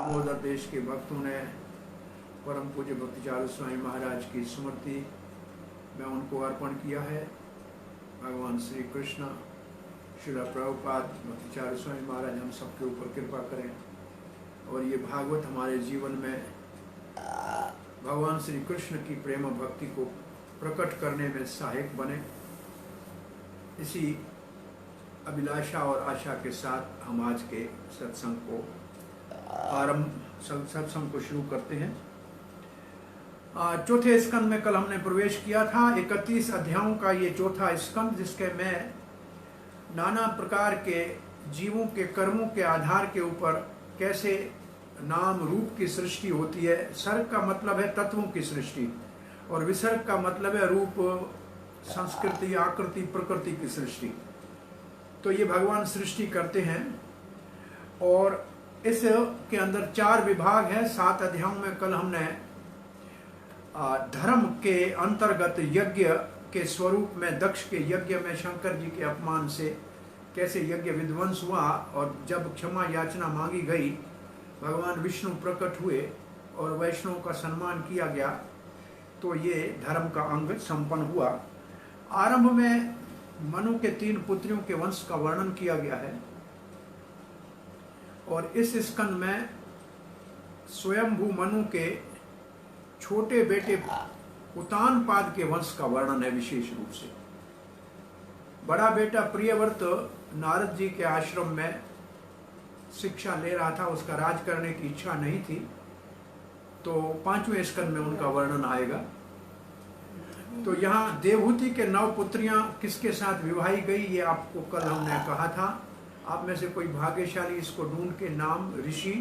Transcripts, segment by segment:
दामोदर देश के भक्तों ने परम पूज्य भक्तिचार्य स्वामी महाराज की स्मृति में उनको अर्पण किया है। भगवान श्री कृष्ण श्रील प्रभुपाद भक्तिचार्य स्वामी महाराज हम सबके ऊपर कृपा करें और ये भागवत हमारे जीवन में भगवान श्री कृष्ण की प्रेम भक्ति को प्रकट करने में सहायक बने। इसी अभिलाषा और आशा के साथ हम आज के सत्संग को शुरू करते हैं। चौथे स्कंद में कल हमने प्रवेश किया था। 31 अध्यायों का ये चौथा स्कंद, जिसके में नाना प्रकार के जीवों के कर्मों के आधार के ऊपर कैसे नाम रूप की सृष्टि होती है। सर्ग का मतलब है तत्वों की सृष्टि और विसर्ग का मतलब है रूप, संस्कृति, आकृति, प्रकृति की सृष्टि। तो ये भगवान सृष्टि करते हैं और इस के अंदर 4 विभाग हैं। 7 अध्यायों में कल हमने धर्म के अंतर्गत यज्ञ के स्वरूप में दक्ष के यज्ञ में शंकर जी के अपमान से कैसे यज्ञ विध्वंस हुआ और जब क्षमा याचना मांगी गई भगवान विष्णु प्रकट हुए और वैष्णव का सम्मान किया गया, तो ये धर्म का अंग संपन्न हुआ। आरंभ में मनु के 3 पुत्रियों के वंश का वर्णन किया गया है और इस स्कंद में स्वयंभू मनु के छोटे बेटे उतानपाद के वंश का वर्णन है विशेष रूप से। बड़ा बेटा प्रियव्रत नारद जी के आश्रम में शिक्षा ले रहा था, उसका राज करने की इच्छा नहीं थी, तो 5वें स्कंद में उनका वर्णन आएगा। तो यहाँ देवहूति के 9 पुत्रियां किसके साथ विवाही गई, ये आपको कल हमने कहा था। आप में से कोई भाग्यशाली इसको ढूंढ के नाम ऋषि,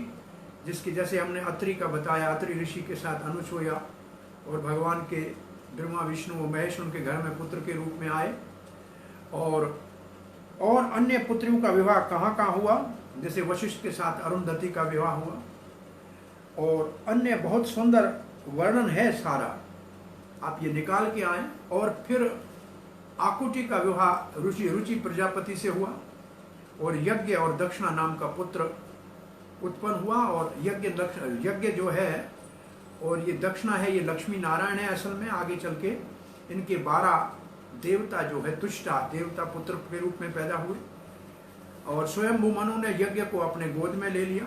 जिसकी जैसे हमने अत्रि का बताया, अत्रि ऋषि के साथ अनुसोया और भगवान के ब्रह्मा विष्णु और महेश उनके घर में पुत्र के रूप में आए। और अन्य पुत्रियों का विवाह कहाँ कहाँ हुआ, जैसे वशिष्ठ के साथ अरुंधति का विवाह हुआ और अन्य बहुत सुंदर वर्णन है सारा, आप ये निकाल के आए। और फिर आकुटी का विवाह रुचि प्रजापति से हुआ और यज्ञ और दक्षिणा नाम का पुत्र उत्पन्न हुआ। और यज्ञ जो है और ये दक्षिणा है, ये लक्ष्मी नारायण है असल में। आगे चल के इनके 12 देवता जो है तुष्टा देवता पुत्र के रूप में पैदा हुए और स्वयंभू मनु ने यज्ञ को अपने गोद में ले लिया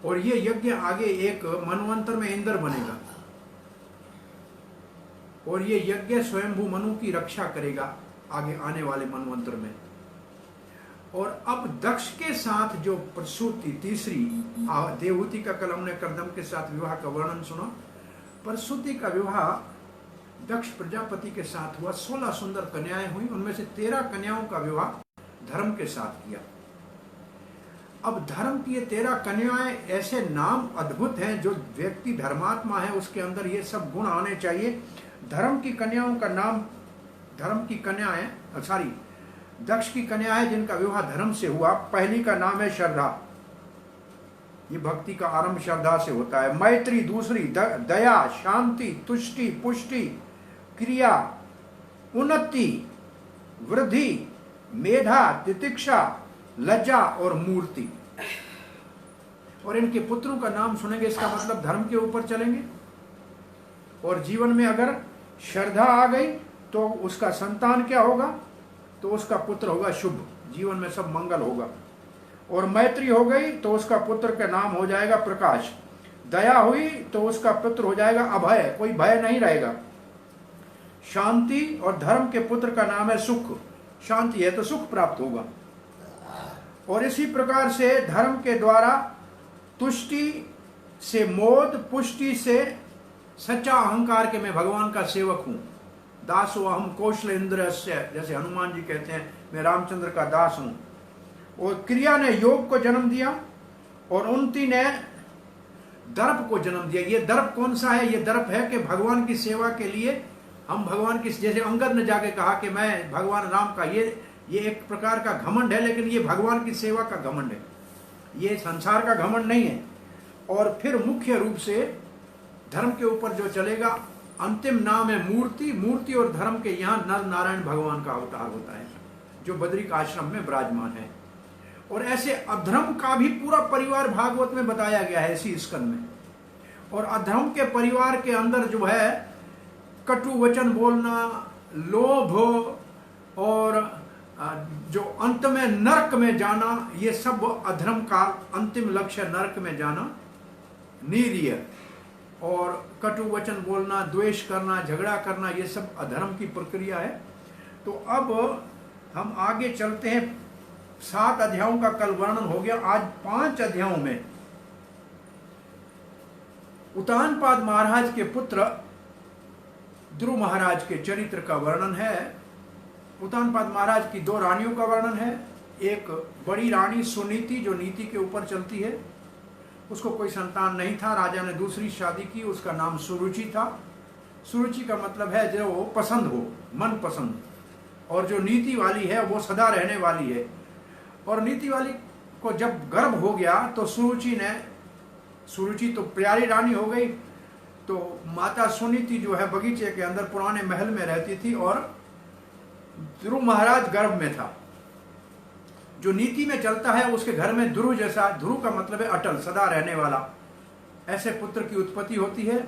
और ये यज्ञ आगे एक मनवंतर में इंद्र बनेगा और ये यज्ञ स्वयंभू मनु की रक्षा करेगा आगे आने वाले मनवंतर में। और अब दक्ष के साथ जो प्रसूति तीसरी देवहूति का कल हमने कर्दम के साथ विवाह का वर्णन सुना। प्रसूति का विवाह दक्ष प्रजापति के साथ हुआ। 16 सुंदर कन्याएं हुई, उनमें से 13 कन्याओं का विवाह धर्म के साथ किया। अब धर्म की ये 13 कन्याएं, ऐसे नाम अद्भुत हैं। जो व्यक्ति धर्मात्मा है उसके अंदर ये सब गुण आने चाहिए। धर्म की कन्याओं का नाम, धर्म की कन्याएं दक्ष की कन्या है जिनका विवाह धर्म से हुआ। पहली का नाम है श्रद्धा, ये भक्ति का आरंभ श्रद्धा से होता है। मैत्री दूसरी, दया, शांति, तुष्टि, पुष्टि, क्रिया, उन्नति, वृद्धि, मेधा, तितिक्षा, लज्जा और मूर्ति। और इनके पुत्रों का नाम सुनेंगे, इसका मतलब धर्म के ऊपर चलेंगे। और जीवन में अगर श्रद्धा आ गई तो उसका संतान क्या होगा, तो उसका पुत्र होगा शुभ, जीवन में सब मंगल होगा। और मैत्री हो गई तो उसका पुत्र का नाम हो जाएगा प्रकाश। दया हुई तो उसका पुत्र हो जाएगा अभय, कोई भय नहीं रहेगा। शांति और धर्म के पुत्र का नाम है सुख, शांति है तो सुख प्राप्त होगा। और इसी प्रकार से धर्म के द्वारा तुष्टि से मोद, पुष्टि से सच्चा अहंकार के मैं भगवान का सेवक हूं। दासो अहम कौशल इंद्रस्य, जैसे हनुमान जी कहते हैं मैं रामचंद्र का दास हूं। और क्रिया ने योग को जन्म दिया और उन्नति ने दर्प को जन्म दिया। ये दर्प कौन सा है, ये दर्प है कि भगवान की सेवा के लिए हम भगवान की, जैसे अंगद ने जाके कहा कि मैं भगवान राम का, ये एक प्रकार का घमंड है, लेकिन ये भगवान की सेवा का घमंड है, ये संसार का घमंड नहीं है। और फिर मुख्य रूप से धर्म के ऊपर जो चलेगा, अंतिम नाम है मूर्ति। मूर्ति और धर्म के यहाँ नर नारायण भगवान का अवतार होता है जो बद्रिक आश्रम में विराजमान है। और ऐसे अधर्म का भी पूरा परिवार भागवत में बताया गया है इसी स्कंद में। और अधर्म के परिवार के अंदर जो है कटु वचन बोलना, लोभ और जो अंत में नरक में जाना, ये सब अधर्म का अंतिम लक्ष्य नरक में जाना, नीरिय और कटु वचन बोलना, द्वेष करना, झगड़ा करना, ये सब अधर्म की प्रक्रिया है। तो अब हम आगे चलते हैं। 7 अध्यायों का कल वर्णन हो गया। आज 5 अध्यायों में उतानपाद महाराज के पुत्र ध्रुव महाराज के चरित्र का वर्णन है। उतानपाद महाराज की 2 रानियों का वर्णन है। एक बड़ी रानी सुनीति जो नीति के ऊपर चलती है, उसको कोई संतान नहीं था, राजा ने दूसरी शादी की, उसका नाम सुरुचि था। सुरुचि का मतलब है जो पसंद हो, मन पसंद। और जो नीति वाली है वो सदा रहने वाली है। और नीति वाली को जब गर्भ हो गया तो सुरुचि तो प्यारी रानी हो गई। तो माता सुनीति जो है बगीचे के अंदर पुराने महल में रहती थी और ध्रुव महाराज गर्भ में था। जो नीति में चलता है उसके घर में ध्रुव जैसा, ध्रुव का मतलब है अटल, सदा रहने वाला, ऐसे पुत्र की उत्पत्ति होती है।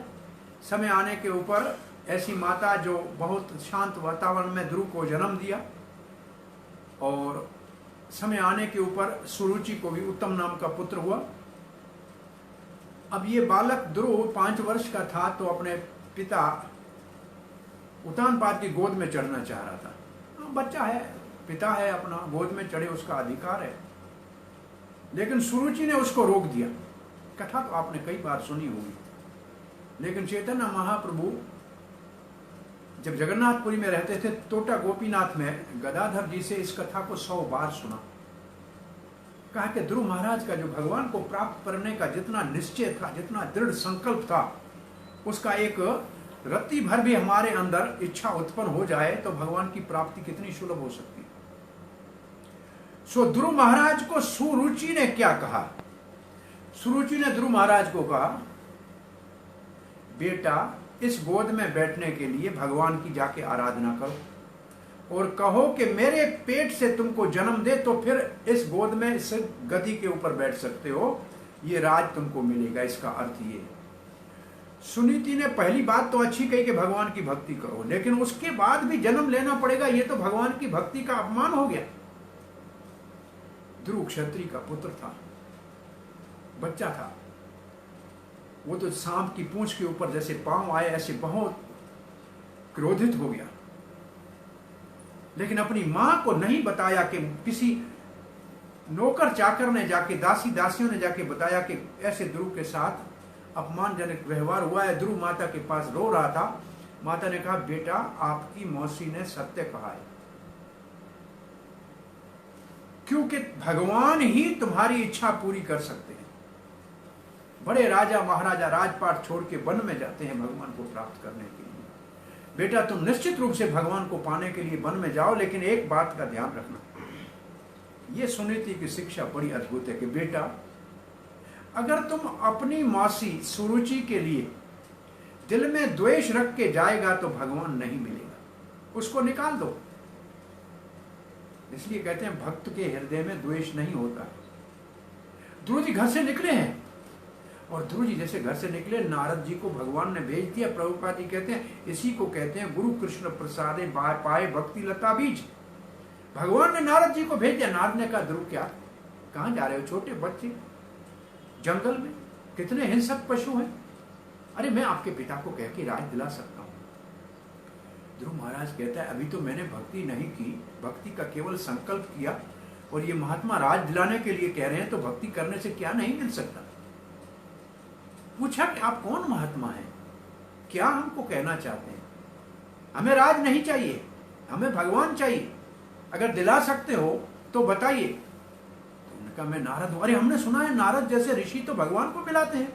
समय आने के ऊपर ऐसी माता जो बहुत शांत वातावरण में ध्रुव को जन्म दिया, और समय आने के ऊपर सुरुचि को भी उत्तम नाम का पुत्र हुआ। अब ये बालक ध्रुव 5 वर्ष का था तो अपने पिता उतानपाद की गोद में चढ़ना चाह रहा था। बच्चा है, पिता है, अपना गोद में चढ़े, उसका अधिकार है। लेकिन सुरुचि ने उसको रोक दिया। कथा तो आपने कई बार सुनी होगी, लेकिन चैतन्य महाप्रभु जब जगन्नाथपुरी में रहते थे, टोटा गोपीनाथ में गदाधर जी से इस कथा को 100 बार सुना। कहा कि ध्रुव महाराज का जो भगवान को प्राप्त करने का जितना निश्चय था, जितना दृढ़ संकल्प था, उसका एक रत्ती भर भी हमारे अंदर इच्छा उत्पन्न हो जाए तो भगवान की प्राप्ति कितनी सुलभ हो सकती है। सो ध्रुव महाराज को सुरुचि ने क्या कहा? सुरुचि ने ध्रुव महाराज को कहा, बेटा इस गोद में बैठने के लिए भगवान की जाके आराधना करो और कहो कि मेरे पेट से तुमको जन्म दे तो फिर इस गोद में इस गद्दी के ऊपर बैठ सकते हो, ये राज तुमको मिलेगा। इसका अर्थ ये। सुनीति ने पहली बात तो अच्छी कही कि भगवान की भक्ति करो, लेकिन उसके बाद भी जन्म लेना पड़ेगा, ये तो भगवान की भक्ति का अपमान हो गया। ध्रुव क्षत्रिय का पुत्र था, बच्चा था, वो तो सांप की पूंछ के ऊपर जैसे पांव आए ऐसे बहुत क्रोधित हो गया। लेकिन अपनी मां को नहीं बताया कि किसी नौकर चाकर ने जाके, दासी दासियों ने जाके बताया कि ऐसे ध्रुव के साथ अपमानजनक व्यवहार हुआ है। ध्रुव माता के पास रो रहा था। माता ने कहा, बेटा आपकी मौसी ने सत्य कहा है, क्योंकि भगवान ही तुम्हारी इच्छा पूरी कर सकते हैं। बड़े राजा महाराजा राजपाट छोड़ के वन में जाते हैं भगवान को प्राप्त करने के लिए। बेटा तुम निश्चित रूप से भगवान को पाने के लिए वन में जाओ, लेकिन एक बात का ध्यान रखना। ये सुनीति की शिक्षा बड़ी अद्भुत है कि बेटा अगर तुम अपनी मौसी सुरुचि के लिए दिल में द्वेष रख के जाएगा तो भगवान नहीं मिलेगा, उसको निकाल दो। इसलिए कहते हैं भक्त के हृदय में द्वेष नहीं होता है। ध्रुव जी घर से निकले हैं, और ध्रुव जी जैसे घर से निकले, नारद जी को भगवान ने भेज दिया। प्रभुपाद जी कहते हैं इसी को कहते हैं गुरु कृष्ण प्रसादे पाए भक्ति लता बीज। भगवान ने नारद जी को भेज दिया। नारद ने कहा, ध्रुव क्या, कहां जा रहे हो? छोटे बच्चे जंगल में, कितने हिंसक पशु हैं। अरे मैं आपके पिता को कह के राज दिला सकता हूं। ध्रुव महाराज कहता है, अभी तो मैंने भक्ति नहीं की, भक्ति का केवल संकल्प किया, और ये महात्मा राज दिलाने के लिए कह रहे हैं, तो भक्ति करने से क्या नहीं मिल सकता? पूछा कि आप कौन महात्मा हैं, क्या हमको कहना चाहते हैं? हमें राज नहीं चाहिए, हमें भगवान चाहिए, अगर दिला सकते हो तो बताइए। तो उनका मैं नारद हूं। अरे हमने सुना है नारद जैसे ऋषि तो भगवान को मिलाते हैं,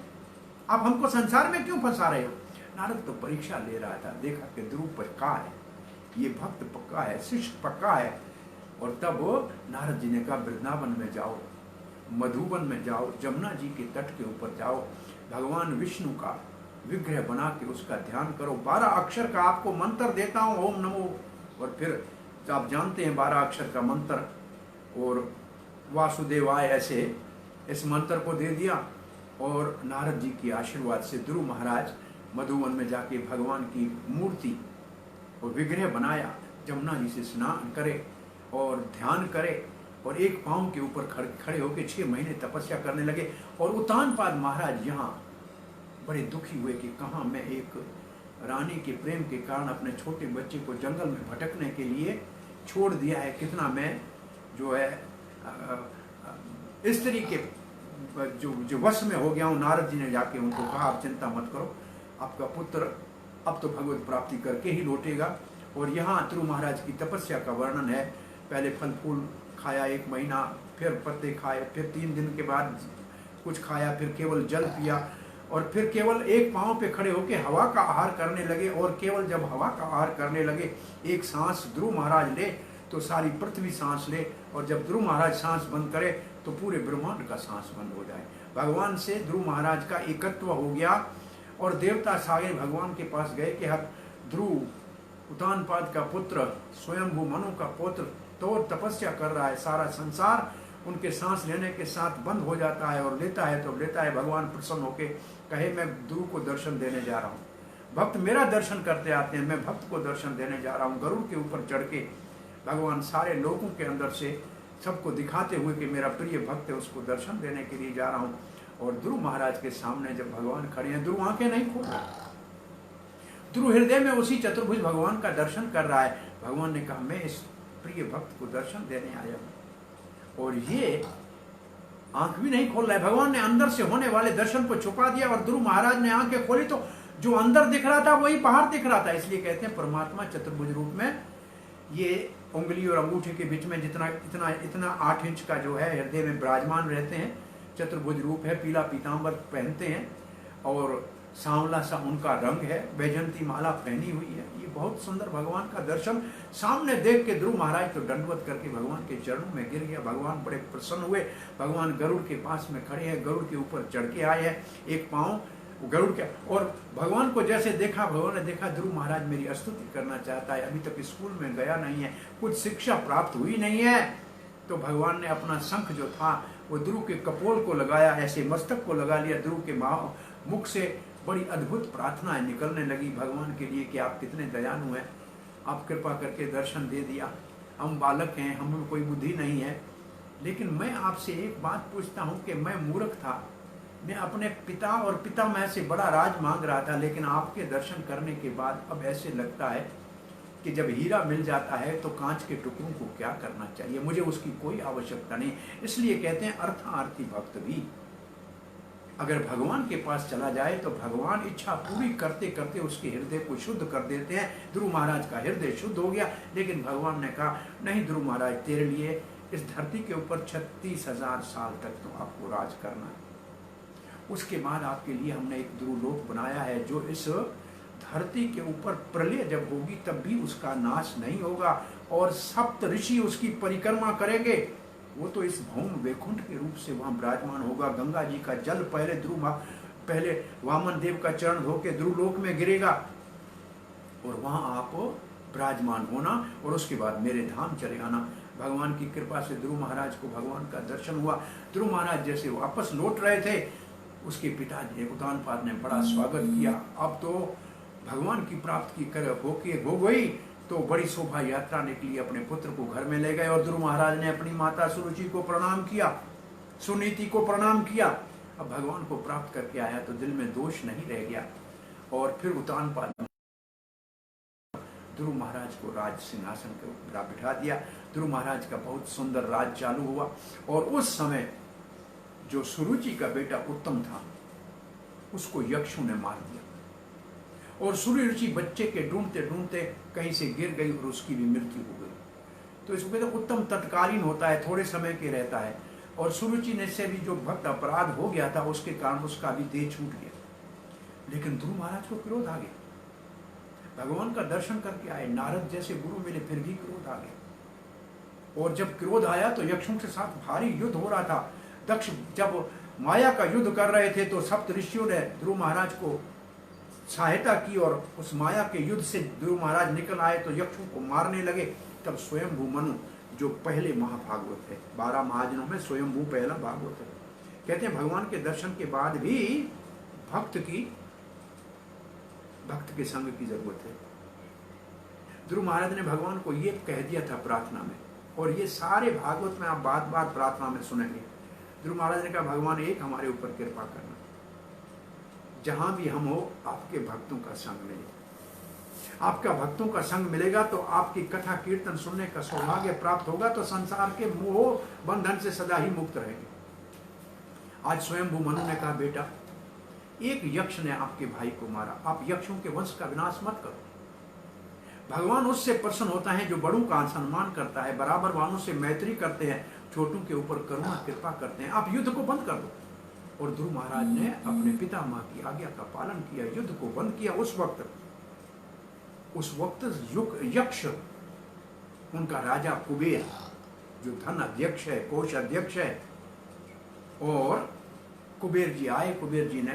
आप हमको संसार में क्यों फंसा रहे हो? नारद तो परीक्षा ले रहा था, देखा कि ध्रुव पक्का है, ये भक्त पक्का है, शिष्य पक्का है। और तब नारद जी ने कहा, वृंदावन में जाओ, मधुबन में जाओ, जमुना जी के तट के ऊपर जाओ, भगवान विष्णु का विग्रह बना के उसका ध्यान करो। 12 अक्षर का आपको मंत्र देता हूं, ओम नमो, और फिर आप जानते हैं 12 अक्षर का मंत्र, और वासुदेवाय ऐसे इस मंत्र को दे दिया। और नारद जी की आशीर्वाद से ध्रुव महाराज मधुवन में जाके भगवान की मूर्ति और विग्रह बनाया, जमुना जी से स्नान करे और ध्यान करे और एक पांव के ऊपर खड़े होकर 6 महीने तपस्या करने लगे। और उत्तानपाद महाराज यहाँ बड़े दुखी हुए कि कहाँ मैं एक रानी के प्रेम के कारण अपने छोटे बच्चे को जंगल में भटकने के लिए छोड़ दिया है, कितना मैं जो है स्त्री के जो वश में हो गया हूँ। नारद जी ने जाके उनको कहा आप चिंता मत करो, आपका पुत्र अब तो भगवत प्राप्ति करके ही लौटेगा। और यहाँ ध्रुव महाराज की तपस्या का वर्णन है। पहले फल फूल खाया 1 महीना, फिर पत्ते खाए, फिर 3 दिन के बाद कुछ खाया, फिर केवल जल पिया और फिर केवल एक पांव पे खड़े होकर हवा का आहार करने लगे। और केवल जब हवा का आहार करने लगे, एक सांस ध्रुव महाराज ले तो सारी पृथ्वी सांस ले, और जब ध्रुव महाराज सांस बंद करे तो पूरे ब्रह्मांड का सांस बंद हो जाए। भगवान से ध्रुव महाराज का एकत्व हो गया। और देवता सारे भगवान के पास गए कि ध्रुव उत्तानपाद का पुत्र, स्वयंभू मनु का पुत्र तो तपस्या कर रहा है, सारा संसार उनके सांस लेने के साथ बंद हो जाता है और लेता है तो लेता है। भगवान प्रसन्न होके कहे मैं ध्रुव को दर्शन देने जा रहा हूँ, भक्त मेरा दर्शन करते आते हैं, मैं भक्त को दर्शन देने जा रहा हूँ। गरुड़ के ऊपर चढ़ के भगवान सारे लोगों के अंदर से सबको दिखाते हुए कि मेरा प्रिय भक्त है, उसको दर्शन देने के लिए जा रहा हूँ। और ध्रुव महाराज के सामने जब भगवान खड़े हैं, ध्रुव आंखें नहीं खोल रहा, ध्रुव हृदय में उसी चतुर्भुज भगवान का दर्शन कर रहा है। भगवान ने कहा मैं इस प्रिय भक्त को दर्शन देने आया हूं। और ये आंख भी नहीं खोल रहा है। भगवान ने अंदर से होने वाले दर्शन को छुपा दिया और ध्रुव महाराज ने आंखें खोली तो जो अंदर दिख रहा था वही बाहर दिख रहा था। इसलिए कहते हैं परमात्मा चतुर्भुज रूप में ये उंगली और अंगूठे के बीच में जितना इतना इतना 8 इंच का जो है हृदय में विराजमान रहते हैं। चतुर्भुज रूप है, पीला पीताम्बर पहनते हैं और सांवला सा उनका रंग है, वैजंती माला पहनी हुई है। ये बहुत सुंदर भगवान का दर्शन सामने देख के ध्रुव महाराज तो दंडवत करके भगवान के चरणों में गिर गया। भगवान बड़े प्रसन्न हुए। भगवान गरुड़ के पास में खड़े हैं, गरुड़ के ऊपर चढ़ के आए हैं, एक पांव गरुड़ के। और भगवान को जैसे देखा, भगवान ने देखा ध्रुव महाराज मेरी स्तुति करना चाहता है, अभी तक स्कूल में गया नहीं है, कुछ शिक्षा प्राप्त हुई नहीं है। तो भगवान ने अपना शंख जो था वो ध्रुव के कपोल को लगाया, ऐसे मस्तक को लगा लिया। ध्रुव के मुख से बड़ी अद्भुत प्रार्थनाएं निकलने लगी भगवान के लिए कि आप कितने दयालु हैं, आप कृपा करके दर्शन दे दिया। हम बालक हैं, हमें कोई बुद्धि नहीं है, लेकिन मैं आपसे एक बात पूछता हूं कि मैं मूर्ख था, मैं अपने पिता और पिता में से बड़ा राज मांग रहा था, लेकिन आपके दर्शन करने के बाद अब ऐसे लगता है कि जब हीरा मिल जाता है तो कांच के टुकड़ों को क्या करना चाहिए, मुझे उसकी कोई आवश्यकता नहीं। इसलिए कहते हैं अर्थार्थी भक्त भी अगर भगवान के पास चला जाए तो भगवान इच्छा पूरी करते करते उसके हृदय को शुद्ध कर देते हैं। ध्रुव महाराज का हृदय शुद्ध हो गया, लेकिन भगवान ने कहा नहीं ध्रुव महाराज, तेरे लिए इस धरती के ऊपर 36,000 साल तक तो आपको राज करना है। उसके बाद आपके लिए हमने एक ध्रुवलोक बनाया है जो इस धरती के ऊपर प्रलय जब होगी तब भी उसका नाश नहीं होगा और सप्त ऋषि उसकी परिक्रमा करेंगे। वो तो इस भौम वैकुंठ के रूप से वहां विराजमान होगा। गंगा जी का जल पहले वामन देव का चरण धो के ध्रुवलोक में गिरेगा और वहां आप विराजमान होना और उसके बाद मेरे धाम चले आना। भगवान की कृपा से ध्रुव महाराज को भगवान का दर्शन हुआ। ध्रुव महाराज जैसे वापस लौट रहे थे, उसके पिताजी उत्तानपाद ने बड़ा स्वागत किया। अब तो भगवान की प्राप्ति हो गई तो बड़ी शोभा यात्रा निकली, अपने पुत्र को घर में ले गए और ध्रुव महाराज ने अपनी माता सुरुचि को प्रणाम किया, सुनीति को प्रणाम किया। अब भगवान को प्राप्त करके आया तो दिल में दोष नहीं रह गया। और फिर उत्तानपाद ध्रुव महाराज को राज सिंहासन के ऊपर बिठा दिया। ध्रुव महाराज का बहुत सुंदर राज चालू हुआ। और उस समय जो सुरुचि का बेटा उत्तम था उसको यक्षों ने मार दिया और सुरुचि बच्चे के ढूंढते ढूंढते कहीं से गिर गई और उसकी भी मृत्यु हो गई। तो इसको कहते हैं उत्तम तत्कालीन होता है, थोड़े समय के रहता है। और सुरुचि ने से भी जो भक्त अपराध हो गया था उसके कारण उसका भी देह छूट गया। लेकिन ध्रुव महाराज को क्रोध आ गया, भगवान का दर्शन करके आए, नारद जैसे गुरु मिले, फिर भी क्रोध आ गया। और जब क्रोध आया तो यक्षों के साथ भारी युद्ध हो रहा था। दक्ष जब माया का युद्ध कर रहे थे तो सप्त ऋषियों ने ध्रुव महाराज को सहायता की और उस माया के युद्ध से ध्रुव महाराज निकल आए तो यक्षों को मारने लगे। तब स्वयंभू मनु जो पहले महाभागवत है। 12 महाजनों में स्वयंभू पहला भागवत है। कहते हैं भगवान के दर्शन के बाद भी भक्त के संग की जरूरत है। ध्रुव महाराज ने भगवान को ये कह दिया था प्रार्थना में, और ये सारे भागवत में आप बात बात प्रार्थना में सुनेंगे। ध्रुव महाराज ने कहा भगवान एक हमारे ऊपर कृपा करना, जहां भी हम हो आपके भक्तों का संग मिले। आपका भक्तों का संग मिलेगा तो आपकी कथा कीर्तन सुनने का सौभाग्य प्राप्त होगा, तो संसार के मोह बंधन से सदा ही मुक्त रहेंगे। आज स्वयंभू मनु ने कहा बेटा एक यक्ष ने आपके भाई को मारा, आप यक्षों के वंश का विनाश मत करो। भगवान उससे प्रसन्न होता है जो बड़ों का सम्मान करता है, बराबर वालों से मैत्री करते हैं, छोटों के ऊपर करुणा कृपा करते हैं। आप युद्ध को बंद कर दो। और ध्रुव महाराज ने अपने पितामह की आज्ञा का पालन किया, युद्ध को बंद किया। उस वक्त यक्ष, उनका राजा कुबेर जो धन अध्यक्ष है, कोष अध्यक्ष है, और कुबेर जी आए। कुबेर जी ने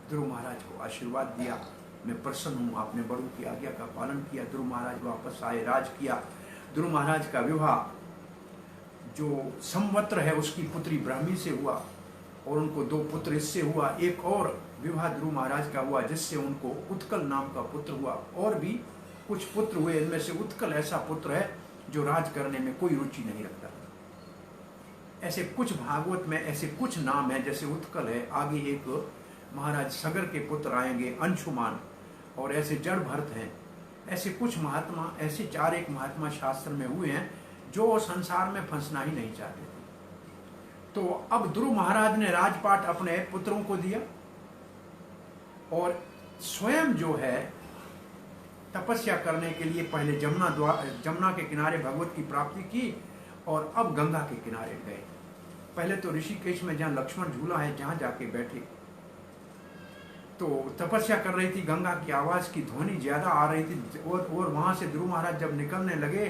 ध्रुव महाराज को आशीर्वाद दिया, मैं प्रसन्न हूं, आपने बड़ों की आज्ञा का पालन किया। ध्रुव महाराज वापस आए, राज किया। ध्रुव महाराज का विवाह जो संवत्र है उसकी पुत्री ब्राह्मी से हुआ, और उनको 2 पुत्र इससे हुआ। एक और विवाह ध्रुव महाराज का हुआ जिससे उनको उत्कल नाम का पुत्र हुआ, और भी कुछ पुत्र हुए। इनमें से उत्कल ऐसा पुत्र है जो राज करने में कोई रुचि नहीं रखता। ऐसे कुछ भागवत में ऐसे कुछ नाम है, जैसे उत्कल है, आगे एक महाराज सगर के पुत्र आएंगे अंशुमान, और ऐसे जड़ भरत हैं। ऐसे कुछ महात्मा, ऐसे 4-1 महात्मा शास्त्र में हुए हैं जो संसार में फंसना ही नहीं चाहते थे। तो अब ध्रुव महाराज ने राजपाट अपने पुत्रों को दिया, और स्वयं जो है तपस्या करने के लिए पहले जमुना के किनारे भगवत की प्राप्ति की, और अब गंगा के किनारे गए। पहले तो ऋषिकेश में जहाँ लक्ष्मण झूला है जहाँ जाके बैठे, तो तपस्या कर रही थी। गंगा की आवाज की ध्वनि ज्यादा आ रही थी, और वहां से ध्रुव महाराज जब निकलने लगे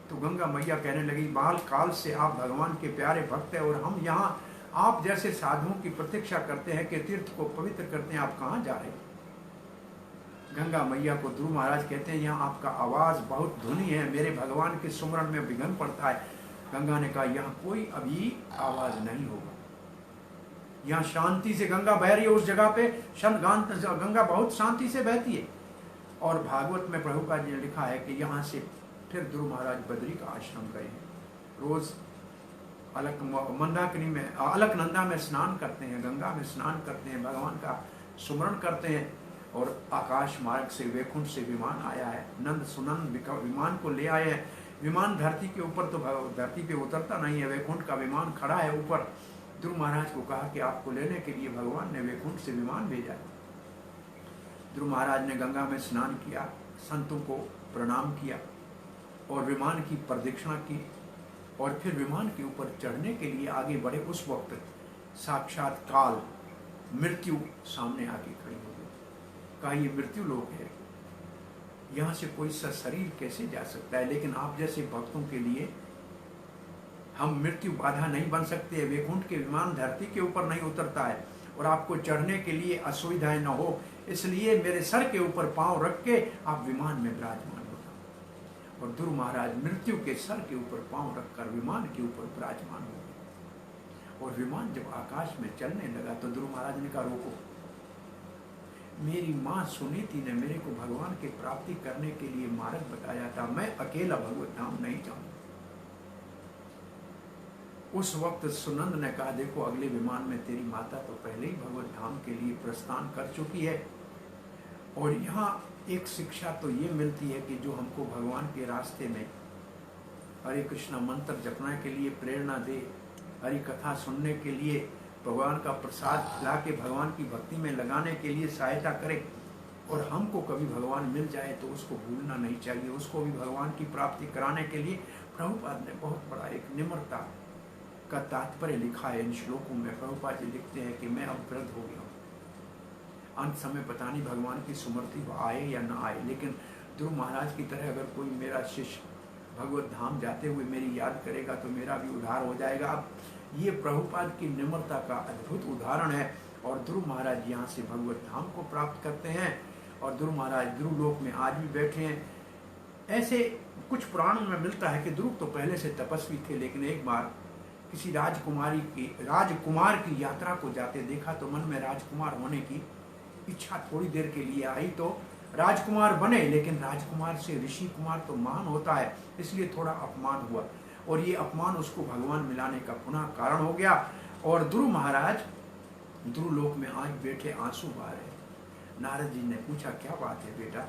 तो गंगा मैया कहने लगी बाल काल से आप भगवान के प्यारे भक्त हैं, और हम यहाँ आप जैसे साधुओं की प्रतीक्षा करते हैं कि तीर्थ को पवित्र करते हैं, आप कहाँ जा रहे हैं? गंगा मैया को ध्रुव महाराज कहते हैं यहाँ आपका आवाज बहुत ध्वनि है, मेरे भगवान के सुमरण में विघ्न पड़ता है। गंगा ने कहा यहाँ कोई अभी आवाज नहीं होगा, यहाँ शांति से गंगा बह रही है। उस जगह पे गंगा बहुत शांति से बहती है। और भागवत में प्रभुपाद जी ने लिखा है कि यहाँ से फिर ध्रुव महाराज बद्री का आश्रम गए हैं। रोज मंदाकिनी में अलकनंदा में स्नान करते हैं, गंगा में स्नान करते हैं, भगवान का सुमरण करते हैं। और आकाश मार्ग से वैकुंठ से विमान आया है, नंद सुनंद विमान को ले आए हैं। विमान धरती के ऊपर तो धरती पे उतरता नहीं है, वैकुंठ का विमान खड़ा है ऊपर। ध्रुव महाराज को कहा कि आपको लेने के लिए भगवान ने वैकुंठ से विमान भेजा है। ध्रुव महाराज ने गंगा में स्नान किया, संतों को प्रणाम किया, और विमान की प्रदक्षिणा की, और फिर विमान के ऊपर चढ़ने के लिए आगे बढ़े। उस वक्त साक्षात काल मृत्यु सामने आके खड़ी हो गई। कहा ये मृत्यु लोक है, यहाँ से कोई सा शरीर कैसे जा सकता है? लेकिन आप जैसे भक्तों के लिए हम मृत्यु बाधा नहीं बन सकते। वैकुंठ के विमान धरती के ऊपर नहीं उतरता है, और आपको चढ़ने के लिए असुविधाएं न हो, इसलिए मेरे सर के ऊपर पांव रख के आप विमान में विराजमान होता। और ध्रुव महाराज मृत्यु के सर के ऊपर पांव रखकर विमान के ऊपर विराजमान हो गए। और विमान जब आकाश में चलने लगा तो ध्रुव महाराज ने कहा रोको, मेरी माँ सुनीति ने मेरे को भगवान की प्राप्ति करने के लिए मार्ग बताया था, मैं अकेला भगवत धाम नहीं जाऊंगा। उस वक्त सुनंद ने कहा देखो अगले विमान में तेरी माता तो पहले ही भगवत धाम के लिए प्रस्थान कर चुकी है। और यहाँ एक शिक्षा तो ये मिलती है कि जो हमको भगवान के रास्ते में हरे कृष्णा मंत्र जपने के लिए प्रेरणा दे, हरि कथा सुनने के लिए, भगवान का प्रसाद खिला के भगवान की भक्ति में लगाने के लिए सहायता करे, और हमको कभी भगवान मिल जाए तो उसको भूलना नहीं चाहिए, उसको भी भगवान की प्राप्ति कराने के लिए प्रभुपाद ने बहुत बड़ा एक निम्रता का तात्पर्य लिखा है इन श्लोकों में। प्रभुपाद जी लिखते हैं कि मैं अब वृद्ध हो गया हूँ, अंत समय पता नहीं भगवान की सुमृति आए या ना आए, लेकिन ध्रुव महाराज की तरह अगर कोई मेरा शिष्य भगवत धाम जाते हुए मेरी याद करेगा तो मेरा भी उद्धार हो जाएगा। अब ये प्रभुपाद की निम्रता का अद्भुत उदाहरण है। और ध्रुव महाराज यहाँ से भगवत धाम को प्राप्त करते हैं, और ध्रुव महाराज ध्रुव लोक में आज भी बैठे हैं। ऐसे कुछ पुराणों में मिलता है कि ध्रुव तो पहले से तपस्वी थे, लेकिन एक बार किसी राजकुमार की यात्रा को जाते देखा तो मन में राजकुमार होने की इच्छा थोड़ी देर के लिए आई, तो राजकुमार बने, लेकिन राजकुमार से ऋषि कुमार तो महान होता है, इसलिए थोड़ा अपमान हुआ, और ये अपमान उसको भगवान मिलाने का पुनः कारण हो गया। और ध्रुव महाराज ध्रुव लोक में आज बैठे आंसू बहा रहे। नारद जी ने पूछा क्या बात है बेटा?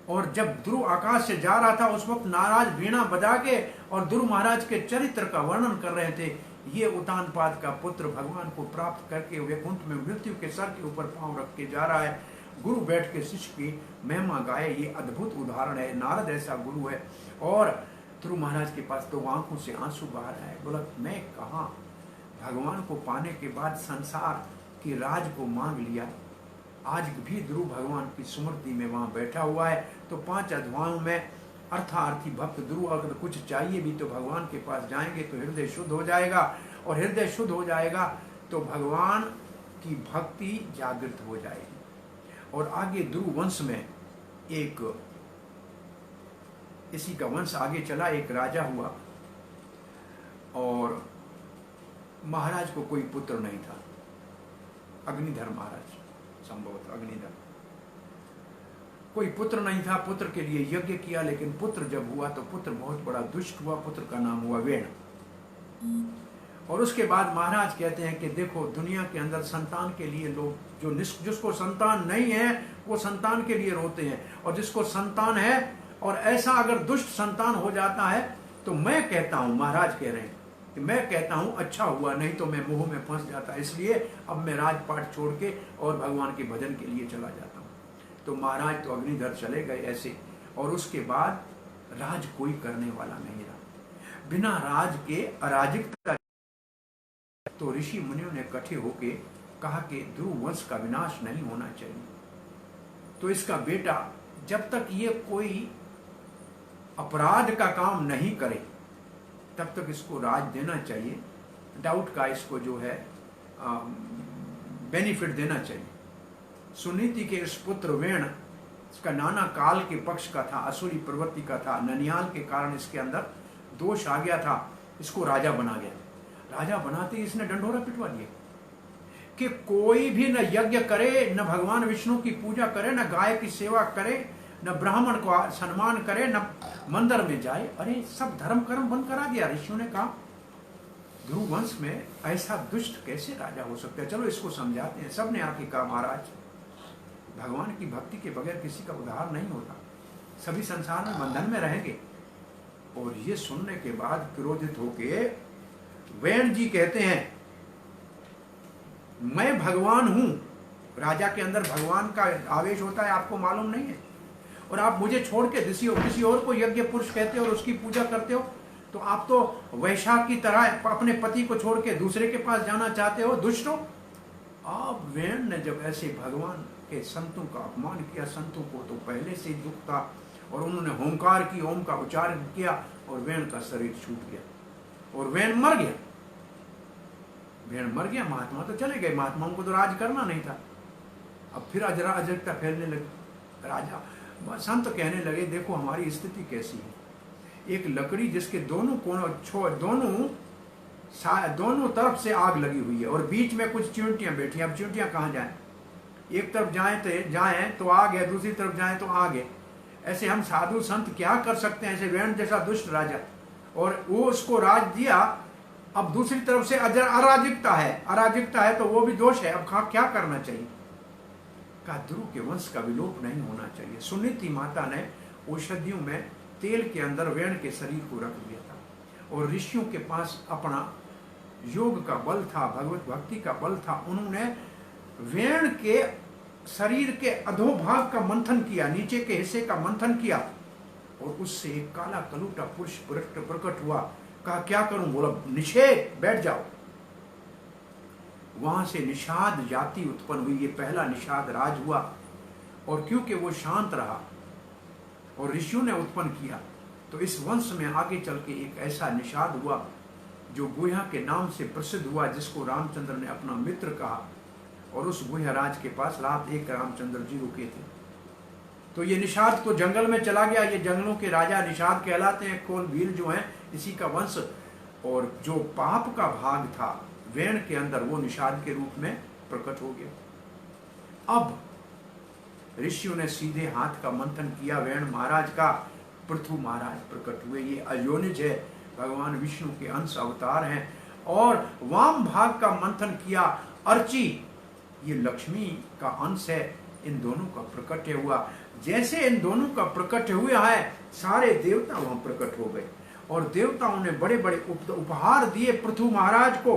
और जब ध्रुव आकाश से जा रहा था उस वक्त नाराज वीणा बजा के और ध्रुव महाराज के चरित्र का वर्णन कर रहे थे। ये उतानपाद का पुत्र भगवान को प्राप्त करके वैकुंठ में मृत्यु के सर के ऊपर पांव रख के जा रहा है, गुरु बैठ के शिष्य की महिमा गाए। ये अद्भुत उदाहरण है, नारद ऐसा गुरु है। और ध्रुव महाराज के पास तो आंखों से आंसू बहा रहा है, बोला मैं कहाँ, भगवान को पाने के बाद संसार की राज को मांग लिया। आज भी ध्रुव भगवान की स्मृति में वहां बैठा हुआ है। तो 5 अध्यायों में अर्थार्थी भक्त ध्रुव अगर कुछ चाहिए भी तो भगवान के पास जाएंगे तो हृदय शुद्ध हो जाएगा, और हृदय शुद्ध हो जाएगा तो भगवान की भक्ति जागृत हो जाएगी। और आगे ध्रुव वंश में एक इसी का वंश आगे चला, एक राजा हुआ और महाराज को कोई पुत्र नहीं था, अग्निधर महाराज, संभवतः अग्निधर, कोई पुत्र नहीं था। पुत्र के लिए यज्ञ किया, लेकिन पुत्र जब हुआ तो पुत्र बहुत बड़ा दुष्ट हुआ, पुत्र का नाम हुआ वेण। और उसके बाद महाराज कहते हैं कि देखो दुनिया के अंदर संतान के लिए लोग जिसको संतान नहीं है वो संतान के लिए रोते हैं, और जिसको संतान है और ऐसा अगर दुष्ट संतान हो जाता है तो मैं कहता हूं, महाराज कह रहे हैं कि मैं कहता हूं अच्छा हुआ, नहीं तो मैं मोह में फंस जाता, इसलिए अब मैं राजपाट छोड़ के और भगवान के भजन के लिए चला जाता हूं। तो महाराज तो अग्निधर चले गए ऐसे, और उसके बाद राज कोई करने वाला नहीं रहा। बिना राज के अराजकता, तो ऋषि मुनियों ने इकट्ठे होके कहा कि ध्रुव वंश का विनाश नहीं होना चाहिए, तो इसका बेटा जब तक ये कोई अपराध का काम नहीं करे तब तक इसको राज देना चाहिए, डाउट का इसको जो है बेनिफिट देना चाहिए। सुनीति के इस पुत्र वेण, इसका नाना काल के पक्ष का था, असुरी प्रवृत्ति का था, ननिहाल के कारण इसके अंदर दोष आ गया था, इसको राजा बना गया। राजा बनाते ही इसने डंडोरा पिटवा दिया कि कोई भी न यज्ञ करे, न भगवान विष्णु की पूजा करे, न गाय की सेवा करे, न ब्राह्मण को सम्मान करे, न मंदिर में जाए। अरे सब धर्म कर्म बंद करा दिया। ऋषियों ने कहा ध्रुव वंश में ऐसा दुष्ट कैसे राजा हो सकता है, चलो इसको समझाते हैं। सबने आके कहा महाराज भगवान की भक्ति के बगैर किसी का उद्धार नहीं होता, सभी संसार में बंधन में रहेंगे। और ये सुनने के बाद क्रोधित होके वेण जी कहते हैं मैं भगवान हूं। राजा के अंदर भगवान का आवेश होता है, आपको मालूम नहीं है, और आप मुझे छोड़ के किसी और को यज्ञ पुरुष कहते हो और उसकी पूजा करते हो, तो आप तो वैशाख की तरह अपने पति को छोड़ के दूसरे के पास जाना चाहते हो, दुष्ट हो। अब वेण ने जब ऐसे भगवान के संतों का अपमान किया, संतों को तो पहले से दुख था, और उन्होंने होमकार की, ओम का उच्चारण किया, और वेण का शरीर छूट गया और वेण मर गया। वेण मर गया, महात्मा तो चले गए, महात्माओं को तो राज करना नहीं था। अब फिर अराजकता फैलने लगी। राजा संत कहने लगे देखो हमारी स्थिति कैसी है, एक लकड़ी जिसके दोनों कोनों दोनों तरफ से आग लगी हुई है, और बीच में कुछ चींटियां बैठी। अब चींटियां कहाँ जाएं? एक तरफ जाएं तो आग है, दूसरी तरफ जाएं तो आग है। ऐसे हम साधु संत क्या कर सकते हैं, ऐसे वेण जैसा दुष्ट राजा, और वो उसको राज दिया। अब दूसरी तरफ से अराजकता है तो वो भी दोष है। अब क्या करना चाहिए? का ध्रुव के वंश का विलोप नहीं होना चाहिए। सुनीति माता ने औषधियों में तेल के अंदर वेण के शरीर को रख दिया था, और ऋषियों के पास अपना योग का बल था, भगवत भक्ति का बल था। उन्होंने वेण के शरीर के अधोभाग का मंथन किया, नीचे के हिस्से का मंथन किया, और उससे एक काला कलूटा पुरुष प्रकट हुआ। कहा क्या करूं? बोला निषेध, बैठ जाओ। वहां से निषाद जाति उत्पन्न हुई। ये पहला निषाद राज हुआ, और क्योंकि वो शांत रहा और ऋषियों ने उत्पन्न किया, तो इस वंश में आगे चल के एक ऐसा निषाद हुआ जो गुह्या के नाम से प्रसिद्ध हुआ, जिसको रामचंद्र ने अपना मित्र कहा। और उस गुह्या राज के पास रात एक रामचंद्र जी रुके थे, तो ये निषाद तो जंगल में चला गया, ये जंगलों के राजा निषाद कहलाते हैं, खोल भील जो है इसी का वंश। और जो पाप का भाग था वेण के अंदर वो निषाद के रूप में प्रकट हो गया। अब ऋषियों ने सीधे हाथ का मंथन किया, वेण महाराज का, पृथु महाराज प्रकट हुए। ये अयोनिज है, भगवान विष्णु के अंश अवतार हैं। और वाम भाग का मंथन किया, अर्ची, ये लक्ष्मी का अंश है। इन दोनों का प्रकट हुआ। जैसे इन दोनों का प्रकट हुआ है, सारे देवता वहां प्रकट हो गए और देवताओं ने बड़े बड़े उपहार दिए पृथु महाराज को।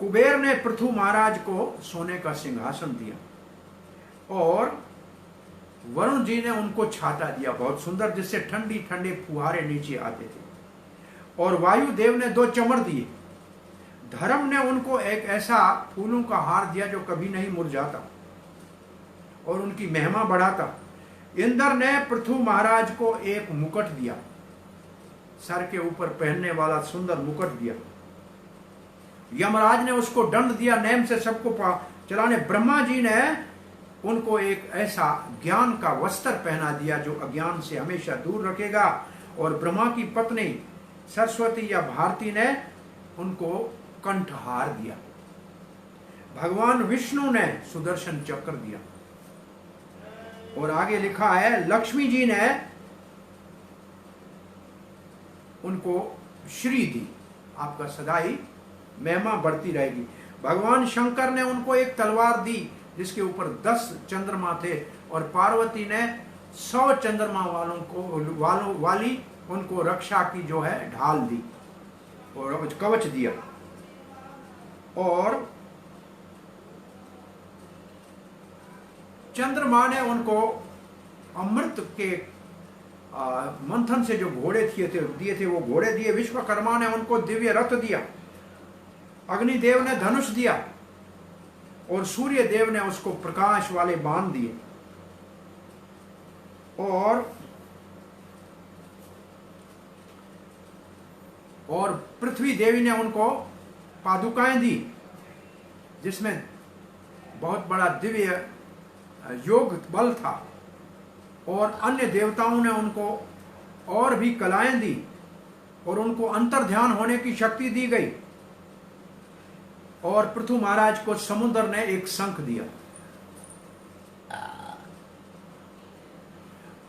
कुबेर ने पृथु महाराज को सोने का सिंहासन दिया और वरुण जी ने उनको छाता दिया बहुत सुंदर, जिससे ठंडी ठंडे फुहारे नीचे आते थे। और वायुदेव ने 2 चमर दिए। धर्म ने उनको एक ऐसा फूलों का हार दिया जो कभी नहीं मुरझाता और उनकी महिमा बढ़ाता। इंद्र ने पृथु महाराज को एक मुकुट दिया, सर के ऊपर पहनने वाला सुंदर मुकुट दिया। यमराज ने उसको दंड दिया, नेम से सबको चलाने। ब्रह्मा जी ने उनको एक ऐसा ज्ञान का वस्त्र पहना दिया जो अज्ञान से हमेशा दूर रखेगा। और ब्रह्मा की पत्नी सरस्वती या भारती ने उनको कंठहार दिया। भगवान विष्णु ने सुदर्शन चक्र दिया। और आगे लिखा है लक्ष्मी जी ने उनको श्री दी। आपका सदाई महिमा बढ़ती रहेगी। भगवान शंकर ने उनको एक तलवार दी जिसके ऊपर 10 चंद्रमा थे और पार्वती ने 100 चंद्रमा वाली उनको रक्षा की जो है ढाल दी और कवच दिया। और चंद्रमा ने उनको अमृत के मंथन से जो घोड़े दिए थे वो घोड़े दिए। विश्वकर्मा ने उनको दिव्य रथ दिया। अग्निदेव ने धनुष दिया और सूर्य देव ने उसको प्रकाश वाले बाण दिए। और पृथ्वी देवी ने उनको पादुकाएं दी जिसमें बहुत बड़ा दिव्य योग बल था। और अन्य देवताओं ने उनको और भी कलाएं दी और उनको अंतर ध्यान होने की शक्ति दी गई। और पृथु महाराज को समुद्र ने एक शंख दिया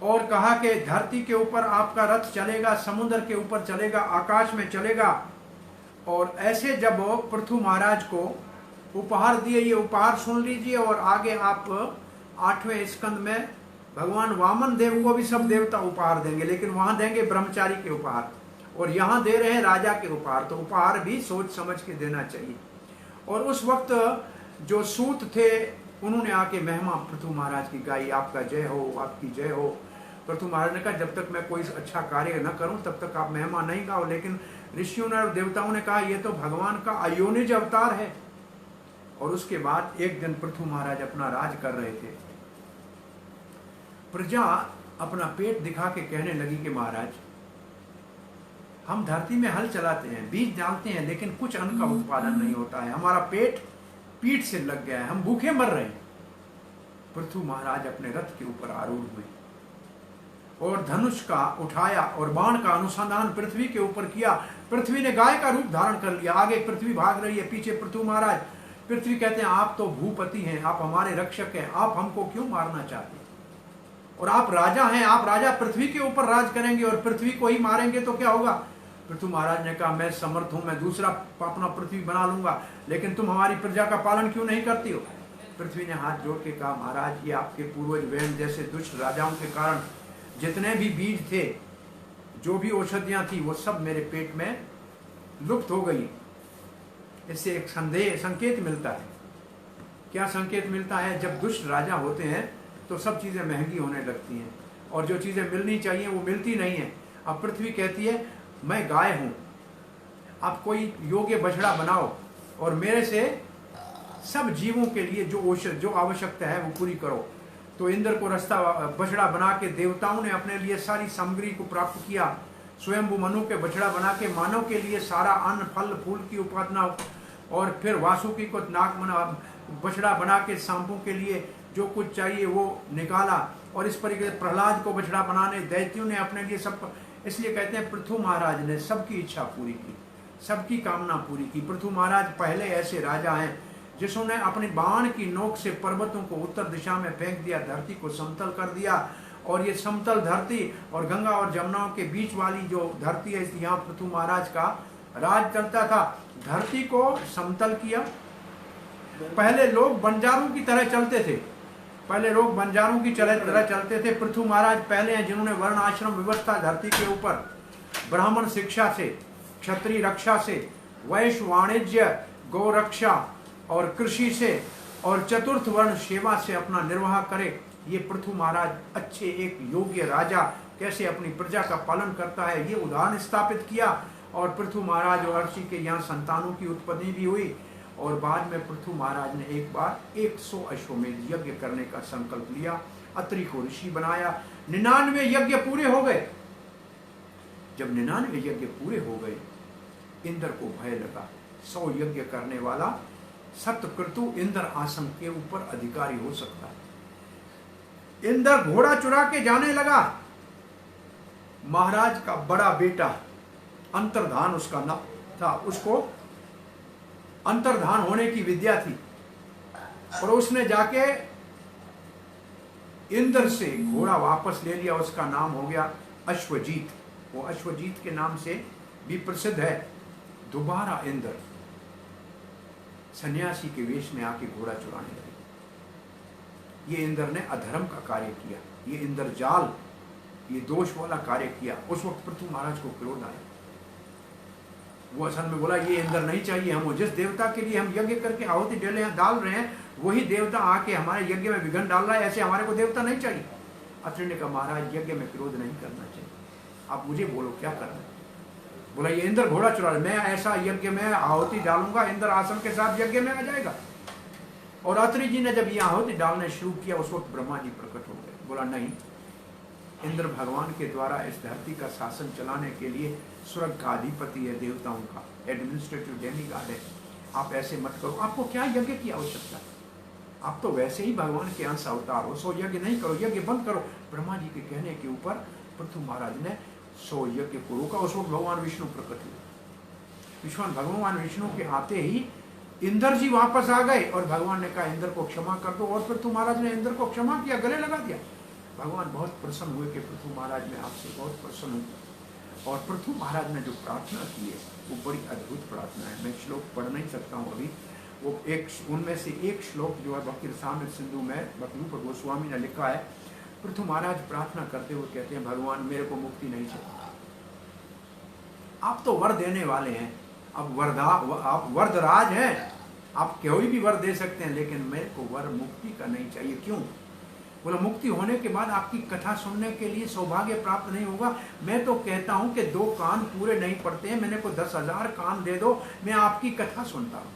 और कहा कि धरती के ऊपर आपका रथ चलेगा, समुद्र के ऊपर चलेगा, आकाश में चलेगा। और ऐसे जब पृथु महाराज को उपहार दिए, ये उपहार सुन लीजिए। और आगे आप 8वें स्कंद में भगवान वामन देव को भी सब देवता उपहार देंगे, लेकिन वहां देंगे ब्रह्मचारी के उपहार और यहां दे रहे हैं राजा के उपहार। तो उपहार भी सोच समझ के देना चाहिए। और उस वक्त जो सूत थे उन्होंने आके महिमा पृथु महाराज की गाई, आपका जय हो, आपकी जय हो। पृथु महाराज ने कहा जब तक मैं कोई अच्छा कार्य न करूं तब तक आप महिमा नहीं गाओ। लेकिन ऋषियों ने और देवताओं ने कहा ये तो भगवान का अयोनिज अवतार है। और उसके बाद एक दिन पृथु महाराज अपना राज कर रहे थे। प्रजा अपना पेट दिखा के कहने लगी कि महाराज हम धरती में हल चलाते हैं, बीज डालते हैं, लेकिन कुछ अन्न का उत्पादन नहीं होता है। हमारा पेट पीठ से लग गया है, हम भूखे मर रहे हैं। पृथु महाराज अपने रथ के ऊपर आरूढ़ हुए और धनुष का उठाया और बाण का अनुसंधान पृथ्वी के ऊपर किया। पृथ्वी ने गाय का रूप धारण कर लिया। आगे पृथ्वी भाग रही है, पीछे पृथु महाराज। पृथ्वी कहते हैं आप तो भूपति हैं, आप हमारे रक्षक हैं, आप हमको क्यों मारना चाहते हैं? और आप राजा हैं, आप राजा पृथ्वी के ऊपर राज करेंगे और पृथ्वी को ही मारेंगे तो क्या होगा? पृथु महाराज ने कहा मैं समर्थ हूं, मैं दूसरा अपना पृथ्वी बना लूंगा, लेकिन तुम हमारी प्रजा का पालन क्यों नहीं करती हो? पृथ्वी ने हाथ जोड़ के कहा महाराज ये आपके पूर्वज वेण जैसे दुष्ट राजाओं के कारण जितने भी बीज थे, जो भी औषधियां थी, वो सब मेरे पेट में लुप्त हो गई। इससे एक संकेत मिलता है। क्या संकेत मिलता है? जब दुष्ट राजा होते हैं तो सब चीजें महंगी होने लगती हैं और जो चीजें मिलनी चाहिए वो मिलती नहीं है। अब पृथ्वी कहती है मैं गाय हूं, आप कोई योग्य बछड़ा बनाओ और मेरे से सब जीवों के लिए जो आवश्यकता है वो पूरी करो। तो इंद्र को रास्ता बछड़ा बना के देवताओं ने अपने लिए सारी सामग्री को प्राप्त किया। स्वयंभू मनु के बछड़ा बना के मानव के लिए सारा अन्न फल फूल की उपासना, और फिर वासुकी को नाग बछड़ा बना के सांपों के लिए जो कुछ चाहिए वो निकाला। और इस तरीके से प्रहलाद को बछड़ा बनाने दैत्यों ने अपने लिए सब, इसलिए कहते हैं पृथु महाराज ने सबकी इच्छा पूरी की, सबकी कामना पूरी की। पृथु महाराज पहले ऐसे राजा हैं जिन्होंने अपने बाण की नोक से पर्वतों को उत्तर दिशा में फेंक दिया, धरती को समतल कर दिया। और ये समतल धरती और गंगा और जमुना के बीच वाली जो धरती है, यहाँ पृथु महाराज का राज चलता था। धरती को समतल किया। पहले लोग बंजारों की तरह चलते थे, पहले लोग बंजारों की तरह चलते थे। पृथु महाराज पहले हैं जिन्होंने वर्ण आश्रम व्यवस्था धरती के ऊपर ब्राह्मण शिक्षा से, क्षत्रिय रक्षा से, वैश्य वाणिज्य, गौ रक्षा और कृषि से और चतुर्थ वर्ण सेवा से अपना निर्वाह करे। ये पृथु महाराज अच्छे एक योग्य राजा कैसे अपनी प्रजा का पालन करता है, ये उदाहरण स्थापित किया। और पृथु महाराज और अर्षि के यहाँ संतानों की उत्पत्ति भी हुई। और बाद में पृथु महाराज ने एक बार 100 अश्वमेध यज्ञ करने का संकल्प लिया, अत्रि को ऋषि बनाया। 99 यज्ञ पूरे हो गए। जब 99 यज्ञ पूरे हो गए, इंद्र को भय लगा। 100 यज्ञ करने वाला सतक्रतु इंद्र आसन के ऊपर अधिकारी हो सकता है। इंद्र घोड़ा चुरा के जाने लगा। महाराज का बड़ा बेटा अंतर्धान उसका नाम था, उसको अंतर्धान होने की विद्या थी। और उसने जाके इंद्र से घोड़ा वापस ले लिया। उसका नाम हो गया अश्वजीत। वो अश्वजीत के नाम से भी प्रसिद्ध है। दोबारा इंद्र सन्यासी के वेश में आके घोड़ा चुराने लगे। ये इंद्र ने अधर्म का कार्य किया, ये इंद्रजाल, ये दोष वाला कार्य किया। उस वक्त पृथु महाराज को क्रोध आया। वो असल में बोला ये इंद्र नहीं चाहिए, हम जिस देवता के लिए हम यज्ञ करके आहुति डाल रहे हैं वही देवता आके हमारे यज्ञ में विघ्न डाल रहा है, ऐसे हमारे को देवता नहीं चाहिए। अत्रि ने कहा महाराज यज्ञ में क्रोध नहीं करना चाहिए, आप मुझे बोलो क्या करना है। बोला ये इंद्र घोड़ा चुरा, मैं ऐसा यज्ञ में आहुति डालूंगा, इंद्र आसन के साथ यज्ञ में आ जाएगा। और अत्रि जी ने जब ये आहुति डालने शुरू किया उस वक्त ब्रह्मा जी प्रकट हो गए। बोला नहीं, इंद्र भगवान के द्वारा इस धरती का शासन चलाने के लिए स्वर्ग का अधिपति है, देवताओं का एडमिनिस्ट्रेटिव डेमीगॉड है, आप ऐसे मत करो। आपको क्या यज्ञ की आवश्यकता है, आप तो वैसे ही भगवान के अंश अवतार हो, 100 यज्ञ नहीं करो, यज्ञ बंद करो। ब्रह्मा जी के कहने के ऊपर पृथु महाराज ने 100 यज्ञ को रोका। उस वक्त भगवान विष्णु प्रकट हुए। भगवान विष्णु के आते ही इंद्र जी वापस आ गए और भगवान ने कहा इंद्र को क्षमा कर दो। और पृथु महाराज ने इंद्र को क्षमा किया, गले लगा दिया। भगवान बहुत प्रसन्न हुए कि पृथु महाराज में आपसे बहुत प्रसन्न हूँ। और पृथु महाराज ने जो प्रार्थना की है वो बड़ी अद्भुत प्रार्थना है। मैं श्लोक पढ़ नहीं सकता हूँ अभी, वो एक उनमें से एक श्लोक जो है भक्ति रसामृत सिंधु में भक्ति गोस्वामी ने लिखा है। पृथु महाराज प्रार्थना करते हुए कहते हैं भगवान मेरे को मुक्ति नहीं चाहिए, आप तो वर देने वाले हैं, आप वरदराज हैं, आप कोई भी वर दे सकते हैं, लेकिन मेरे को वर मुक्ति का नहीं चाहिए। क्यों? बोला मुक्ति होने के बाद आपकी कथा सुनने के लिए सौभाग्य प्राप्त नहीं होगा। मैं तो कहता हूं कि 2 कान पूरे नहीं पड़ते हैं, मैंने को 10,000 कान दे दो, मैं आपकी कथा सुनता हूं।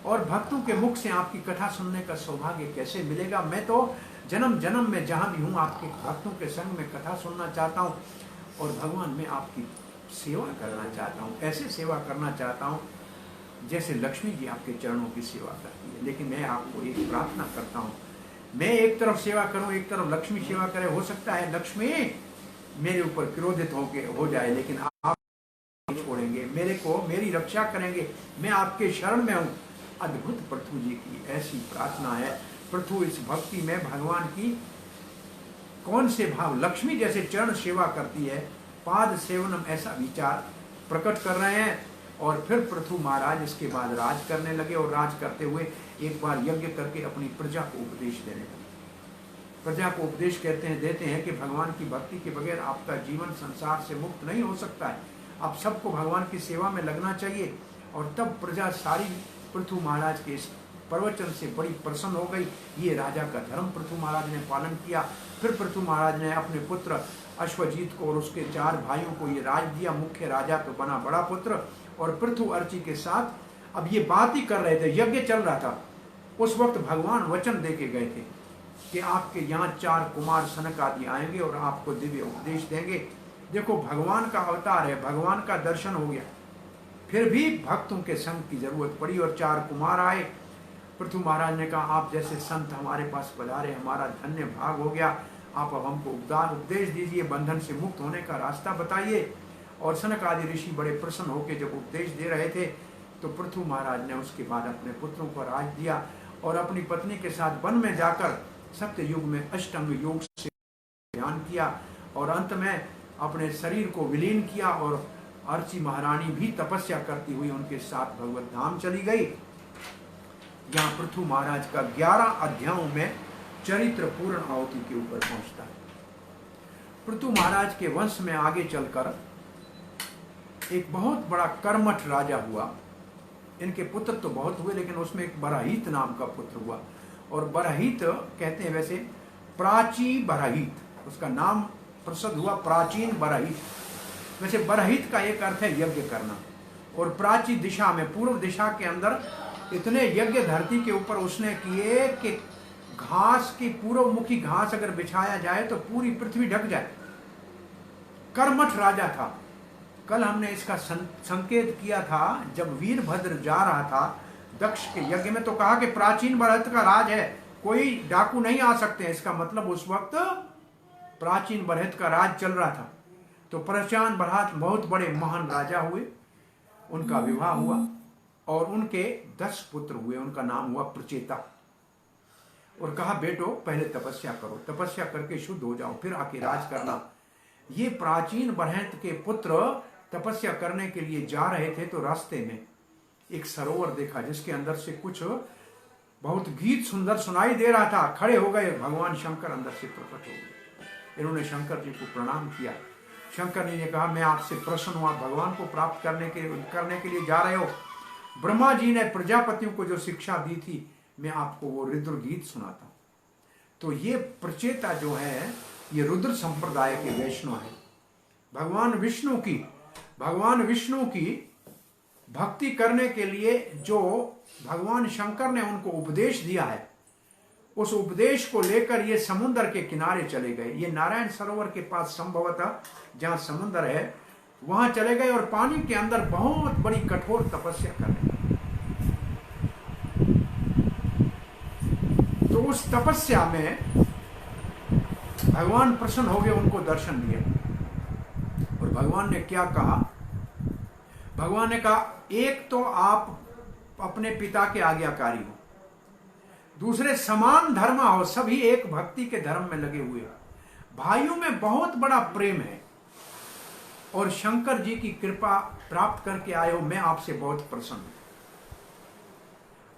और भक्तों के मुख से आपकी कथा सुनने का सौभाग्य कैसे मिलेगा? मैं तो जन्म जन्म में जहां भी हूं आपके भक्तों के संग में कथा सुनना चाहता हूं। और भगवान मैं आपकी सेवा करना चाहता हूं, ऐसे सेवा करना चाहता हूं जैसे लक्ष्मी जी आपके चरणों की सेवा करती है। लेकिन मैं आपको एक प्रार्थना करता हूं, मैं एक तरफ सेवा करूं, एक तरफ लक्ष्मी सेवा करे। हो सकता है लक्ष्मी मेरे ऊपर क्रोधित हो जाए, लेकिन आप नहीं छोड़ेंगे, मेरी रक्षा करेंगे, मैं आपके शरण में हूं। अद्भुत पृथु जी की ऐसी प्रार्थना है। पृथु इस भक्ति में भगवान की कौन से भाव, लक्ष्मी जैसे चरण सेवा करती है, पाद सेवनम ऐसा विचार प्रकट कर रहे हैं। और फिर पृथु महाराज इसके बाद राज करने लगे। और राज करते हुए एक बार यज्ञ करके अपनी प्रजा को उपदेश देने लगे। प्रजा को उपदेश देते हैं कि भगवान की भक्ति के बगैर आपका जीवन संसार से मुक्त नहीं हो सकता है, आप सबको भगवान की सेवा में लगना चाहिए। और तब प्रजा सारी पृथु महाराज के इस प्रवचन से बड़ी प्रसन्न हो गई। ये राजा का धर्म पृथु महाराज ने पालन किया। फिर पृथु महाराज ने अपने पुत्र अश्वजीत को और उसके 4 भाइयों को ये राज दिया। मुख्य राजा तो बना बड़ा पुत्र। और पृथु अर्ची के साथ अब ये बात ही कर रहे थे, यज्ञ चल रहा था। उस वक्त भगवान वचन दे के गए थे कि आपके यहाँ 4 कुमार सनक आदि आएंगे और आपको दिव्य उपदेश देंगे। देखो भगवान का अवतार है, भगवान का दर्शन हो गया, फिर भी भक्तों के संग की जरूरत पड़ी और 4 कुमार आए पृथु महाराज ने कहा, आप जैसे संत हमारे पास पधारे, हमारा धन्य भाग हो गया। आप अब हमको उपदेश दीजिए, बंधन से मुक्त होने का रास्ता बताइए। और सनक आदि ऋषि बड़े प्रसन्न होकर जब उपदेश दे रहे थे, तो पृथु महाराज ने उसके बाद अपने पुत्रों को राज दिया और अपनी पत्नी के साथ वन में जाकर सत्य युग में अष्टांग योग से ध्यान किया और अंत में अपने शरीर को विलीन किया। और अर्ची महारानी भी तपस्या करती हुई उनके साथ भगवत धाम चली गई। यहाँ पृथु महाराज का 11 अध्यायों में चरित्र पूर्ण आहुति के ऊपर पहुंचता है। पृथु महाराज के वंश में आगे चलकर एक बहुत बड़ा कर्मठ राजा हुआ। इनके पुत्र तो बहुत हुए, लेकिन उसमें एक बराहित नाम का पुत्र हुआ। और बराहित कहते हैं वैसे प्राची बराहित, उसका नाम प्रसिद्ध हुआ प्राचीन बराहित। वैसे बराहित का एक अर्थ है यज्ञ करना। और प्राची दिशा में, पूर्व दिशा के अंदर इतने यज्ञ धरती के ऊपर उसने किए कि घास की, पूर्वमुखी घास अगर बिछाया जाए तो पूरी पृथ्वी ढक जाए। कर्मठ राजा था। कल हमने इसका संकेत किया था, जब वीरभद्र जा रहा था दक्ष के यज्ञ में, तो कहा कि प्राचीन बरहत का राज है, कोई डाकू नहीं आ सकते। इसका मतलब उस वक्त प्राचीन बरहत का राज चल रहा था। तो प्राचीन बरहत बहुत बड़े महान राजा हुए, उनका विवाह हुआ और उनके 10 पुत्र हुए। उनका नाम हुआ प्रचेता। और कहा, बेटो पहले तपस्या करो, तपस्या करके शुद्ध हो जाओ, फिर आके राज करना। ये प्राचीन बरहत के पुत्र तपस्या करने के लिए जा रहे थे, तो रास्ते में एक सरोवर देखा जिसके अंदर से कुछ बहुत गीत सुंदर सुनाई दे रहा था। खड़े हो गए, भगवान शंकर अंदर से प्रकट हो गए। इन्होंने शंकर जी को प्रणाम किया। शंकर जी ने कहा, मैं आपसे प्रसन्न हूं, आप भगवान को प्राप्त करने के लिए जा रहे हो। ब्रह्मा जी ने प्रजापतियों को जो शिक्षा दी थी, मैं आपको वो रुद्र गीत सुनाता हूं। तो ये प्रचेता जो है, ये रुद्र संप्रदाय के वैष्णव है। भगवान विष्णु की भक्ति करने के लिए जो भगवान शंकर ने उनको उपदेश दिया है, उस उपदेश को लेकर ये समुद्र के किनारे चले गए। ये नारायण सरोवर के पास संभवतः जहां समुद्र है वहां चले गए और पानी के अंदर बहुत बड़ी कठोर तपस्या कर रहे। तो उस तपस्या में भगवान प्रसन्न हो गए, उनको दर्शन दिए। और भगवान ने क्या कहा? भगवान ने कहा, एक तो आप अपने पिता के आज्ञाकारी हो, दूसरे समान धर्म हो, सभी एक भक्ति के धर्म में लगे हुए, भाइयों में बहुत बड़ा प्रेम है और शंकर जी की कृपा प्राप्त करके आए हो, मैं आपसे बहुत प्रसन्न हूं।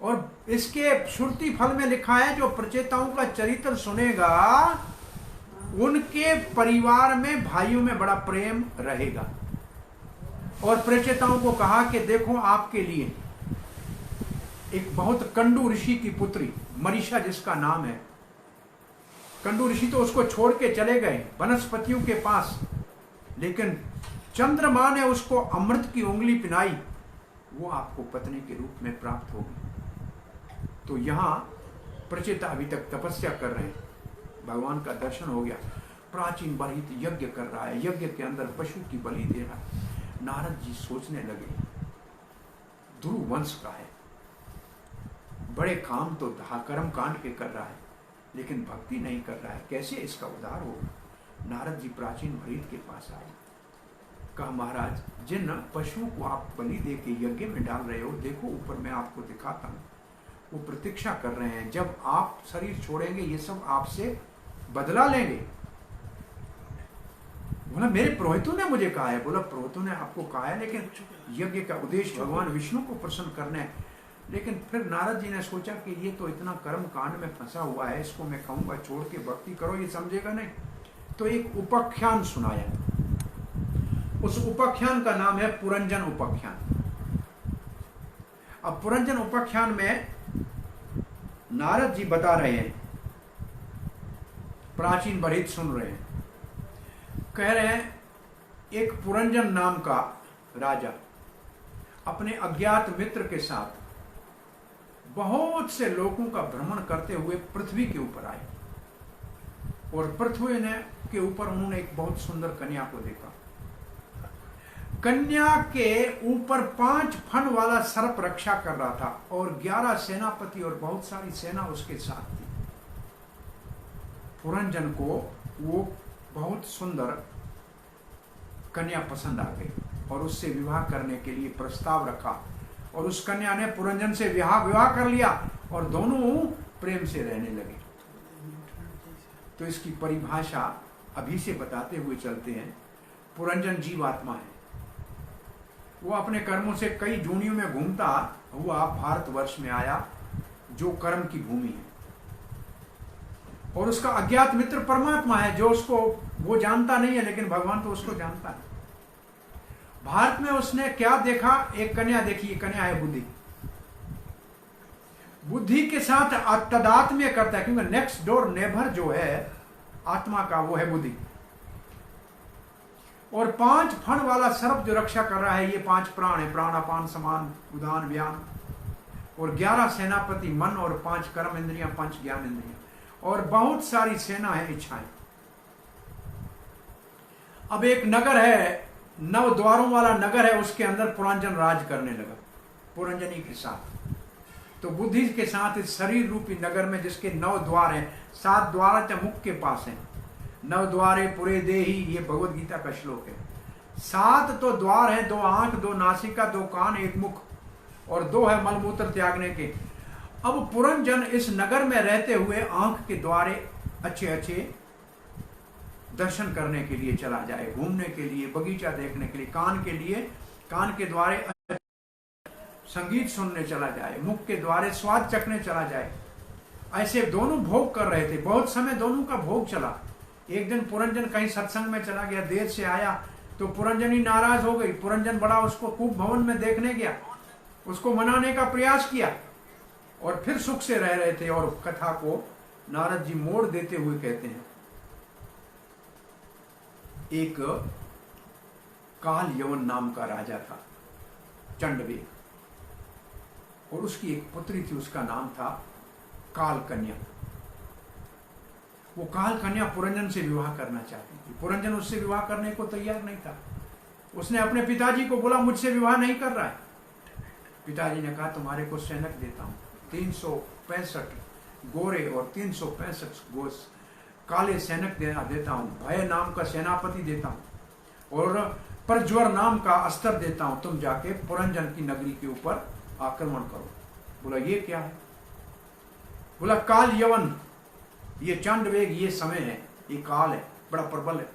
और इसके श्रुति फल में लिखा है, जो प्रचेताओं का चरित्र सुनेगा उनके परिवार में, भाइयों में बड़ा प्रेम रहेगा। और प्रचेताओं को कहा कि देखो, आपके लिए एक बहुत कंडू ऋषि की पुत्री मरीषा जिसका नाम है, कंडू ऋषि तो उसको छोड़ के चले गए वनस्पतियों के पास, लेकिन चंद्रमा ने उसको अमृत की उंगली पिनाई, वो आपको पत्नी के रूप में प्राप्त होगी। तो यहां प्रचेता अभी तक तपस्या कर रहे हैं, भगवान का दर्शन हो गया। प्राचीन बरहित यज्ञ कर रहा है, यज्ञ के अंदर पशु की बलि दे रहा है। नारद जी सोचने लगे, ध्रुव वंश का है, बड़े काम तो कर्म कांड के कर रहा है, लेकिन भक्ति नहीं कर रहा है, कैसे इसका उद्धार होगा? नारद जी प्राचीन बरहित के पास आए, कहा, महाराज, जिन पशुओं को आप बलि दे के यज्ञ में डाल रहे हो, देखो ऊपर मैं आपको दिखाता हूं, वो प्रतीक्षा कर रहे हैं, जब आप शरीर छोड़ेंगे ये सब आपसे बदला लेंगे। बोला, मेरे पुरोहितों ने मुझे कहा है। बोला, पुरोहितों ने आपको कहा है, लेकिन यज्ञ का उद्देश्य भगवान विष्णु को प्रसन्न करना है। लेकिन फिर नारद जी ने सोचा कि ये तो इतना कर्म कांड में फंसा हुआ है, इसको मैं कहूंगा छोड़ के भक्ति करो, ये समझेगा नहीं। तो एक उपाख्यान सुनाया, उस उपाख्यान का नाम है पुरंजन उपाख्यान। अब पुरंजन उपाख्यान में नारद जी बता रहे हैं, प्राचीन बरहित सुन रहे हैं, कह रहे हैं, एक पुरंजन नाम का राजा अपने अज्ञात मित्र के साथ बहुत से लोगों का भ्रमण करते हुए पृथ्वी के ऊपर आए और पृथ्वी के ऊपर उन्होंने एक बहुत सुंदर कन्या को देखा। कन्या के ऊपर 5 फन वाला सर्प रक्षा कर रहा था और 11 सेनापति और बहुत सारी सेना उसके साथ थी। पुरंजन को वो बहुत सुंदर कन्या पसंद आ गई और उससे विवाह करने के लिए प्रस्ताव रखा और उस कन्या ने पुरंजन से विवाह कर लिया और दोनों प्रेम से रहने लगे। तो इसकी परिभाषा अभी से बताते हुए चलते हैं। पुरंजन जीवात्मा है, वो अपने कर्मों से कई जूनियों में घूमता हुआ भारतवर्ष में आया जो कर्म की भूमि है, और उसका अज्ञात मित्र परमात्मा है जो उसको वो जानता नहीं है, लेकिन भगवान तो उसको जानता है। भारत में उसने क्या देखा? एक कन्या देखी। कन्या है बुद्धि। बुद्धि के साथ तदात्म्य करता है, क्योंकि नेक्स्ट डोर नेबर जो है आत्मा का वो है बुद्धि। और 5 फण वाला सर्प जो रक्षा कर रहा है, ये 5 प्राण है, प्राण अपान समान उदान व्यान, और 11 सेनापति मन, और 5 कर्म इंद्रियां, 5 ज्ञान इंद्रियां, और बहुत सारी सेना है, इच्छाएं। अब एक नगर है, 9 द्वारों वाला नगर है, उसके अंदर पुरंजन राज करने लगा पुरंजनी के साथ। तो बुद्धि के साथ इस शरीर रूपी नगर में जिसके 9 द्वार हैं, 7 द्वार तो मुख के पास हैं, 9 द्वारे पुरे देही, ये भगवत गीता का श्लोक है। 7 तो द्वार हैं, 2 आंख, 2 नासिका, 2 कान, 1 मुख, और 2 है मलमूत्र त्यागने के। अब पुरंजन इस नगर में रहते हुए आंख के द्वारे अच्छे अच्छे दर्शन करने के लिए चला जाए, घूमने के लिए, बगीचा देखने के लिए, कान के लिए, कान के द्वारे संगीत सुनने चला जाए, मुख के द्वारे स्वाद चखने चला जाए। ऐसे दोनों भोग कर रहे थे, बहुत समय दोनों का भोग चला। एक दिन पुरंजन कहीं सत्संग में चला गया, देर से आया, तो पुरंजनी नाराज हो गई। पुरंजन बड़ा उसको कूप भवन में देखने गया, उसको मनाने का प्रयास किया, और फिर सुख से रह रहे थे। और कथा को नारद जी मोड़ देते हुए कहते हैं, एक काल यवन नाम का राजा था, चंडवेग, और उसकी एक पुत्री थी, उसका नाम था काल कन्या। वो काल कन्या पुरंजन से विवाह करना चाहती थी। पुरंजन उससे विवाह करने को तैयार नहीं था। उसने अपने पिताजी को बोला, मुझसे विवाह नहीं कर रहा है। पिताजी ने कहा, तुम्हारे को सैनिक देता हूं, 365 गोरे और 365 काले सैनिक देता हूं, भय नाम का सेनापति देता हूं, और प्रज्वर नाम का अस्त्र देता हूं, तुम जाके पुरंजन की नगरी के ऊपर आक्रमण करो। बोला, ये क्या है? बोला, काल यवन, ये चंडवेग, ये समय है, ये काल है, बड़ा प्रबल है।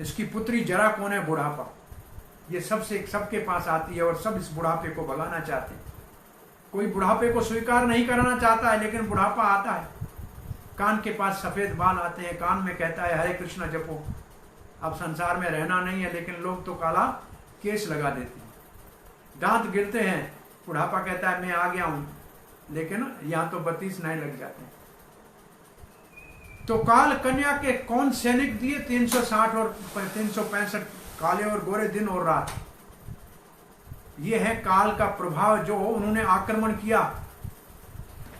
इसकी पुत्री जरा कौन है? बुढ़ापा। ये सबके पास आती है और सब इस बुढ़ापे को भगाना चाहते हैं। कोई बुढ़ापे को स्वीकार नहीं कराना चाहता है, लेकिन बुढ़ापा आता है। कान के पास सफेद बाल आते हैं, कान में कहता है हरे कृष्ण जपो, अब संसार में रहना नहीं है, लेकिन लोग तो काला केस लगा देते हैं। दांत गिरते हैं, बुढ़ापा कहता है मैं आ गया हूं, लेकिन यहां तो 32 नए लग जाते हैं। तो काल कन्या के कौन सैनिक दिए? 360 और 365 काले और गोरे, दिन और रात। ये है काल का प्रभाव जो उन्होंने आक्रमण किया।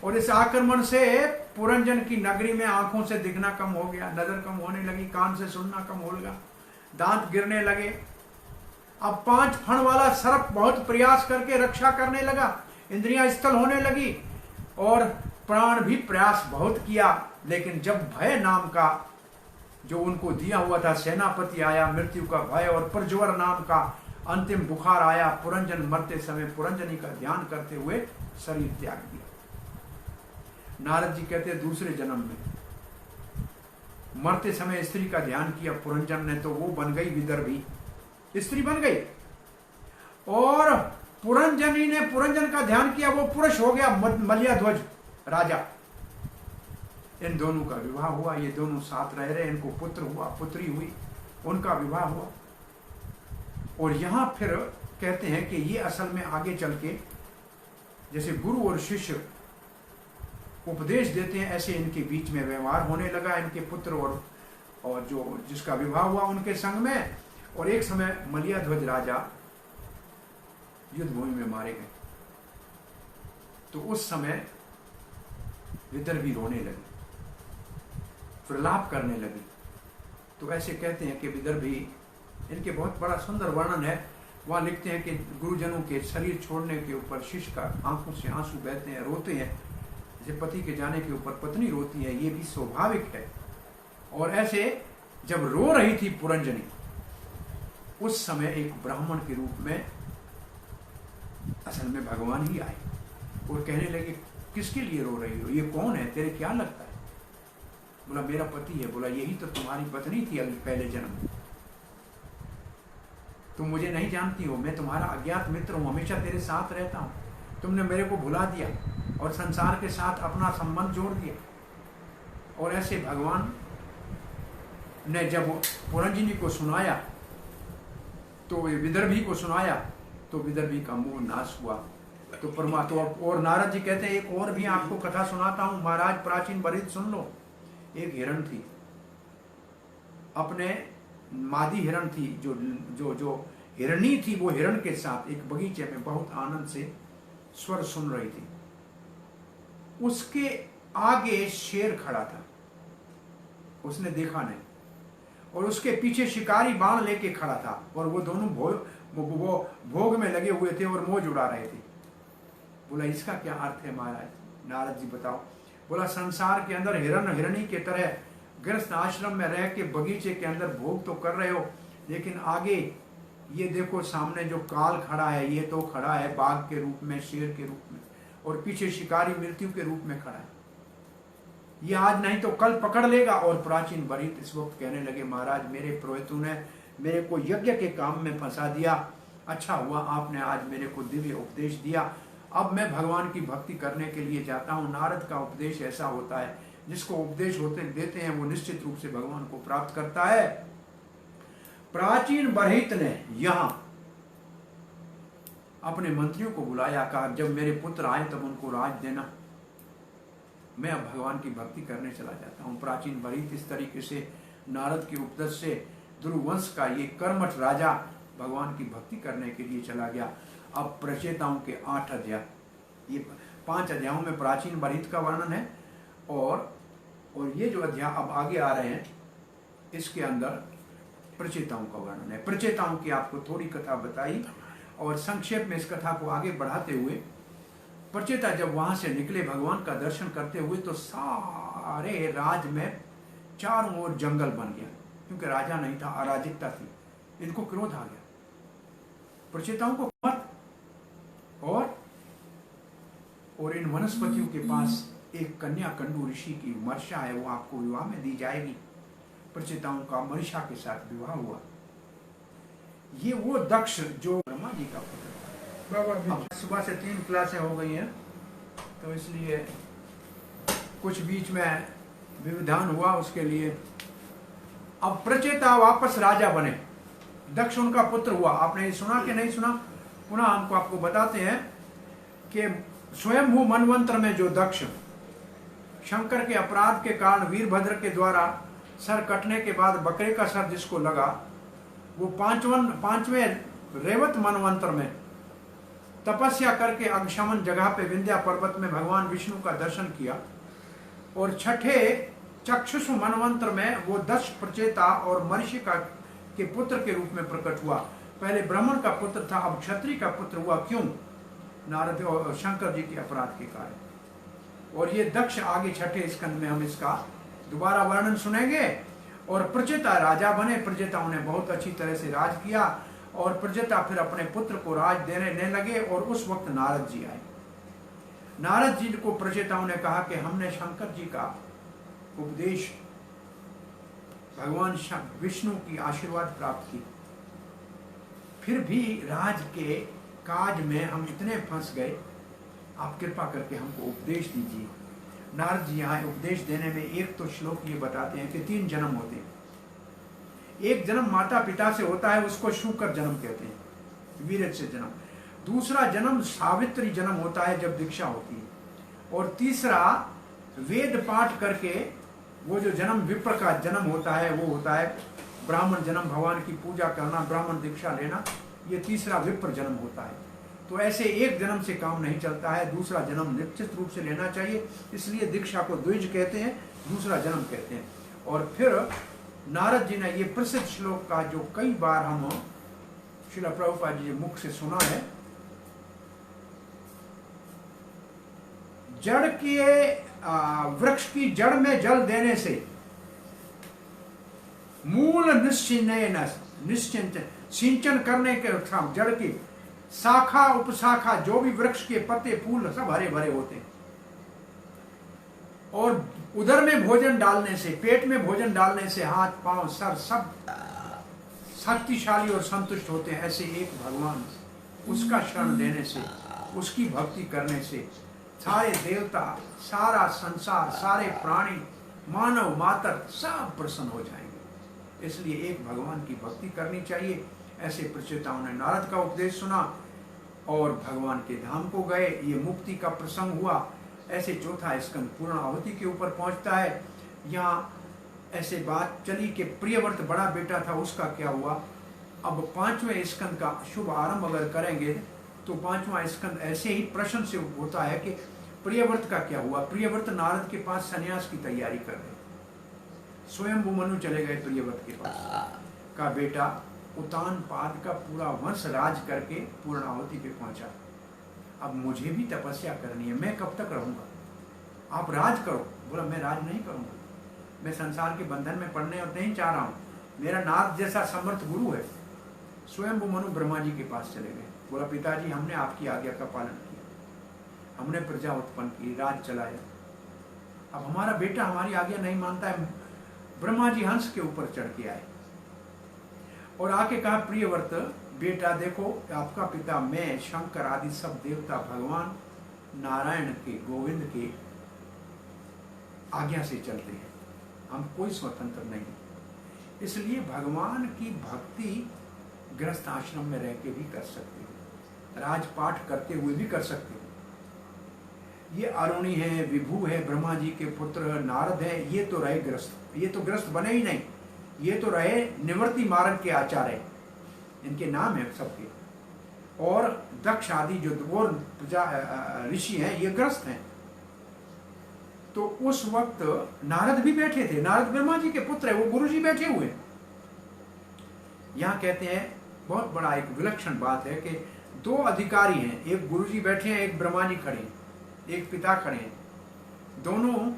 और इस आक्रमण से पुरंजन की नगरी में आंखों से दिखना कम हो गया, नजर कम होने लगी, कान से सुनना कम हो गया, दांत गिरने लगे। अब 5 फण वाला सर्प बहुत प्रयास करके रक्षा करने लगा, इंद्रियां स्थल होने लगी, और प्राण भी प्रयास बहुत किया। लेकिन जब भय नाम का जो उनको दिया हुआ था सेनापति आया, मृत्यु का भय, और प्रज्वर नाम का अंतिम बुखार आया, पुरंजन मरते समय पुरंजनी का ध्यान करते हुए शरीर त्याग दिया। नारद जी कहते हैं, दूसरे जन्म में मरते समय स्त्री का ध्यान किया पुरंजन ने, तो वो बन गई विदर्भी, स्त्री बन गई। और पुरंजनी ने पुरंजन का ध्यान किया, वो पुरुष हो गया, मल्याध्वज राजा। इन दोनों का विवाह हुआ, ये दोनों साथ रह रहे, इनको पुत्र हुआ, पुत्री हुई, उनका विवाह हुआ। और यहां फिर कहते हैं कि ये असल में आगे चल के जैसे गुरु और शिष्य उपदेश देते हैं, ऐसे इनके बीच में व्यवहार होने लगा, इनके पुत्र और जो जिसका विवाह हुआ उनके संग में। और एक समय मल्याध्वज राजा युद्ध भूमि में मारे गए। तो उस समय विदर्भी रोने लगे, प्रलाप करने लगी। तो ऐसे कहते हैं कि विदर्भी इनके बहुत बड़ा सुंदर वर्णन है। वहाँ लिखते हैं कि गुरुजनों के शरीर छोड़ने के ऊपर शिष्य का आंखों से आंसू बहते हैं, रोते हैं। जैसे पति के जाने के ऊपर पत्नी रोती है, ये भी स्वाभाविक है। और ऐसे जब रो रही थी पुरंजनी, उस समय एक ब्राह्मण के रूप में असल में भगवान ही आए और कहने लगे, किसके लिए रो रही हो, ये कौन है, तेरे क्या लगता है? बोला, मेरा पति है। बोला, यही तो तुम्हारी पत्नी थी अभी पहले जन्म में। तुम मुझे नहीं जानती हो, मैं तुम्हारा अज्ञात मित्र हूं, हमेशा तेरे साथ रहता हूं। तुमने मेरे को भुला दिया और संसार के साथ अपना संबंध जोड़ दिया। और ऐसे भगवान ने जब पुरंजनी को सुनाया, तो विदर्भी को सुनाया, तो विदर्भी का मुंह नाश हुआ। तो परमात्मा और नारद जी कहते हैं, एक और भी आपको कथा सुनाता हूं महाराज, प्राचीन बरित सुन लो। एक हिरण थी, अपने मादी हिरण थी, जो जो जो हिरणी थी, वो हिरण के साथ एक बगीचे में बहुत आनंद से स्वर सुन रही थी। उसके आगे शेर खड़ा था, उसने देखा नहीं, और उसके पीछे शिकारी बाण लेके खड़ा था, और वो दोनों भोग में लगे हुए थे और मौज उड़ा रहे थे। बोला, इसका क्या अर्थ है महाराज? नारद जी बताओ। बोला, संसार के अंदर हिरण हिरणी के तरह गृहस्थ आश्रम में रह के बगीचे के अंदर भोग तो कर रहे हो, लेकिन आगे ये देखो सामने जो काल खड़ा है, ये तो खड़ा है बाघ के रूप में, शेर के रूप में, और पीछे शिकारी मृत्यु के रूप में खड़ा है। ये आज नहीं तो कल पकड़ लेगा। और प्राचीन बरित इस वक्त कहने लगे, महाराज मेरे पुरोहितों ने मेरे को यज्ञ के काम में फंसा दिया, अच्छा हुआ आपने आज मेरे को दिव्य उपदेश दिया। अब मैं भगवान की भक्ति करने के लिए जाता हूँ। नारद का उपदेश ऐसा होता है, जिसको उपदेश होते देते हैं वो निश्चित रूप से भगवान को प्राप्त करता है। प्राचीन बरहित ने यहां अपने मंत्रियों को बुलाया, कहा जब मेरे पुत्र आए तब उनको राज देना, मैं अब भगवान की भक्ति करने चला जाता हूं। प्राचीन बरहित इस तरीके से नारद के उपदेश से दुर्वंश का ये कर्मठ राजा भगवान की भक्ति करने के लिए चला गया। अब प्रचेताओं के 8 अध्याय, ये 5 अध्यायों में प्राचीन बरहित का वर्णन है, और ये जो अध्याय अब आगे आ रहे हैं इसके अंदर प्रचेताओं का वर्णन है। प्रचेताओं की आपको थोड़ी कथा बताई, और संक्षेप में इस कथा को आगे बढ़ाते हुए, प्रचेता जब वहां से निकले भगवान का दर्शन करते हुए, तो सारे राज में चारों ओर जंगल बन गया, क्योंकि राजा नहीं था, अराजकता थी। इनको क्रोध आ गया, प्रचेताओं को मत। और इन वनस्पतियों के पास एक कन्या कंडू ऋषि की वर्षा है, वो आपको विवाह में दी जाएगी। प्रचेताओं का मरीषा के साथ विवाह हुआ। ये वो दक्ष जो ब्रह्मा जी का पुत्र। अब सुबह से 3 क्लासें हो गई हैं, तो इसलिए कुछ बीच में विविधान हुआ, उसके लिए अब प्रचेता वापस राजा बने। दक्ष उनका पुत्र हुआ। आपने सुना कि नहीं सुना? पुनः हमको आपको बताते हैं कि स्वयंभू मनवंत्र में जो दक्ष शंकर के अपराध के कारण वीरभद्र के द्वारा सर कटने के बाद बकरे का सर जिसको लगा, वो 5वें रेवत मनवंत्र में तपस्या करके अग्निशमन जगह पे विंध्या पर्वत में भगवान विष्णु का दर्शन किया। और 6ठे चक्षुष मनवंत्र में वो दक्ष प्रचेता और मरीषिका के पुत्र के रूप में प्रकट हुआ। पहले ब्राह्मण का पुत्र था, अब क्षत्रिय का पुत्र हुआ। क्यों? नारद और शंकर जी के अपराध के कारण। और ये दक्ष आगे 6ठे स्कंद में हम इसका दोबारा वर्णन सुनेंगे। और प्रचेता राजा बने। प्रचेताओं ने बहुत अच्छी तरह से राज किया, और प्रचेता फिर अपने पुत्र को राज देने लगे। और उस वक्त नारद जी आए। नारद जी को प्रचेताओं ने कहा कि हमने शंकर जी का उपदेश, भगवान विष्णु की आशीर्वाद प्राप्त की, फिर भी राज के काज में हम इतने फंस गए, आप कृपा करके हमको उपदेश दीजिए। नारद जी यहाँ उपदेश देने में एक तो श्लोक ये बताते हैं कि 3 जन्म होते हैं। एक जन्म माता पिता से होता है, उसको शूकर जन्म कहते हैं, वीरज से जन्म। दूसरा जन्म सावित्री जन्म होता है जब दीक्षा होती है। और तीसरा वेद पाठ करके वो जो जन्म विप्र का जन्म होता है, वो होता है ब्राह्मण जन्म, भगवान की पूजा करना, ब्राह्मण दीक्षा लेना, ये तीसरा विप्र जन्म होता है। तो ऐसे एक जन्म से काम नहीं चलता है, दूसरा जन्म निश्चित रूप से लेना चाहिए। इसलिए दीक्षा को द्विज कहते हैं, दूसरा जन्म कहते हैं। और फिर नारद जी ने ये प्रसिद्ध श्लोक का जो कई बार हम श्रील प्रभुपाद जी मुख से सुना है, जड़ के वृक्ष की जड़ में जल देने से मूल निश्चिंत सिंचन करने के जड़ की शाखा उपशाखा जो भी वृक्ष के पत्ते फूल सब हरे भरे होते हैं, और उदर में भोजन डालने से, पेट में भोजन डालने से हाथ पांव सर सब शक्तिशाली और संतुष्ट होते हैं। ऐसे एक भगवान, उसका शरण लेने से, उसकी भक्ति करने से सारे देवता, सारा संसार, सारे प्राणी, मानव मातर सब प्रसन्न हो जाएंगे। इसलिए एक भगवान की भक्ति करनी चाहिए। ऐसे प्रचेताओं ने नारद का उपदेश सुना और भगवान के धाम को गए। ये मुक्ति का प्रसंग हुआ। ऐसे चौथा स्कंद पूर्णाहुति के ऊपर पहुंचता है। यहाँ ऐसे बात चली कि प्रियव्रत बड़ा बेटा था, उसका क्या हुआ। अब पांचवें स्कंद का शुभ आरंभ अगर करेंगे तो पांचवा स्कंद ऐसे ही प्रश्न से होता है कि प्रियव्रत का क्या हुआ। प्रियव्रत नारद के पास सन्यास की तैयारी कर रहे, स्वयं मनु चले गए प्रियव्रत के पास। का बेटा उतानपाद का पूरा वंश राज करके पूर्णाहुति पे पहुंचा। अब मुझे भी तपस्या करनी है, मैं कब तक रहूंगा, आप राज करो। बोला मैं राज नहीं करूंगा, मैं संसार के बंधन में पड़ने और नहीं चाह रहा हूं, मेरा नारद जैसा समर्थ गुरु है। स्वयं मनु ब्रह्मा जी के पास चले गए। बोला पिताजी हमने आपकी आज्ञा का पालन किया, हमने प्रजा उत्पन्न की, राज चलाया, अब हमारा बेटा हमारी आज्ञा नहीं मानता है। ब्रह्मा जी हंस के ऊपर चढ़ के आए और आके कहा प्रियव्रत बेटा देखो, आपका पिता, मैं, शंकर आदि सब देवता भगवान नारायण के, गोविंद के आज्ञा से चलते हैं, हम कोई स्वतंत्र नहीं। इसलिए भगवान की भक्ति गृहस्थ आश्रम में रह के भी कर सकते हो, राजपाठ करते हुए भी कर सकते हो। ये अरुणी है, विभु है, ब्रह्मा जी के पुत्र नारद है, ये तो रहे गृहस्थ, ये तो गृहस्थ बने ही नहीं, ये तो रहे निवृत्ति मार्ग के आचार्य, इनके नाम है सबके। और दक्ष आदि जो और ऋषि हैं ये गृहस्थ हैं। तो उस वक्त नारद भी बैठे थे, नारद ब्रह्मा जी के पुत्र है, वो गुरु जी बैठे हुए। यहाँ कहते हैं बहुत बड़ा एक विलक्षण बात है कि दो अधिकारी हैं, एक गुरु जी बैठे हैं, एक ब्रह्मा जी खड़े हैं, एक पिता खड़े हैं, दोनों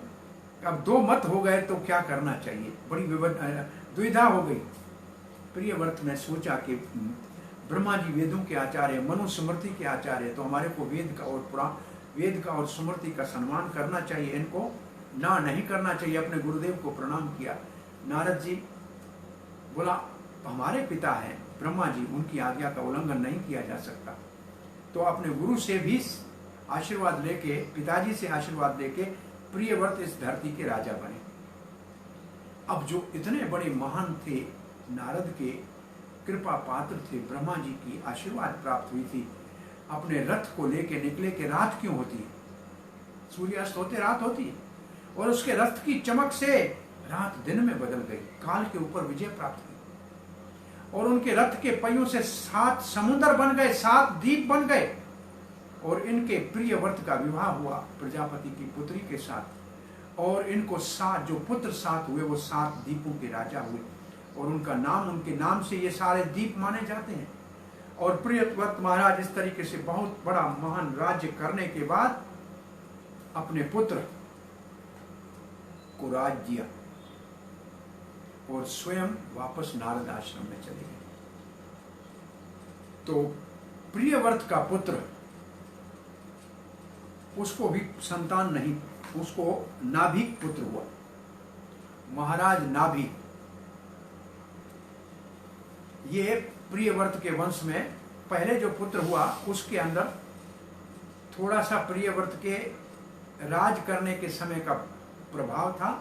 अब दो मत हो गए तो क्या करना चाहिए, बड़ी दुविधा हो गई। प्रियव्रत ने सोचा कि ब्रह्मा जी वेदों के आचार्य, मनुस्मृति के आचार्य, तो हमारे को वेद का और स्मृति का सम्मान करना चाहिए, इनको ना नहीं करना चाहिए। अपने गुरुदेव को प्रणाम किया। नारद जी बोला हमारे पिता हैं ब्रह्मा जी, उनकी आज्ञा का उल्लंघन नहीं किया जा सकता, तो अपने गुरु से भी आशीर्वाद लेके, पिताजी से आशीर्वाद लेके प्रियव्रत इस धरती के राजा बने। अब जो इतने बड़े महान थे, नारद के कृपा पात्र थे, ब्रह्मा जी की आशीर्वाद प्राप्त हुई थी, अपने रथ को लेके निकले कि रात क्यों होती है, सूर्यास्त होते रात होती है, और उसके रथ की चमक से रात दिन में बदल गई, काल के ऊपर विजय प्राप्त हुई, और उनके रथ के पहियों से 7 समुद्र बन गए, 7 द्वीप बन गए, और इनके प्रियव्रत का विवाह हुआ प्रजापति की पुत्री के साथ, और इनको 7 जो पुत्र 7 हुए वो 7 द्वीपों के राजा हुए, और उनका नाम, उनके नाम से ये सारे द्वीप माने जाते हैं। और प्रियव्रत महाराज इस तरीके से बहुत बड़ा महान राज्य करने के बाद अपने पुत्र को राज दिया और स्वयं वापस नारद आश्रम में चले गए। तो प्रियव्रत का पुत्र, उसको भी संतान नहीं, उसको नाभिक पुत्र हुआ, महाराज नाभिक। ये प्रियव्रत के वंश में पहले जो पुत्र हुआ उसके अंदर थोड़ा सा प्रियव्रत के राज करने के समय का प्रभाव था,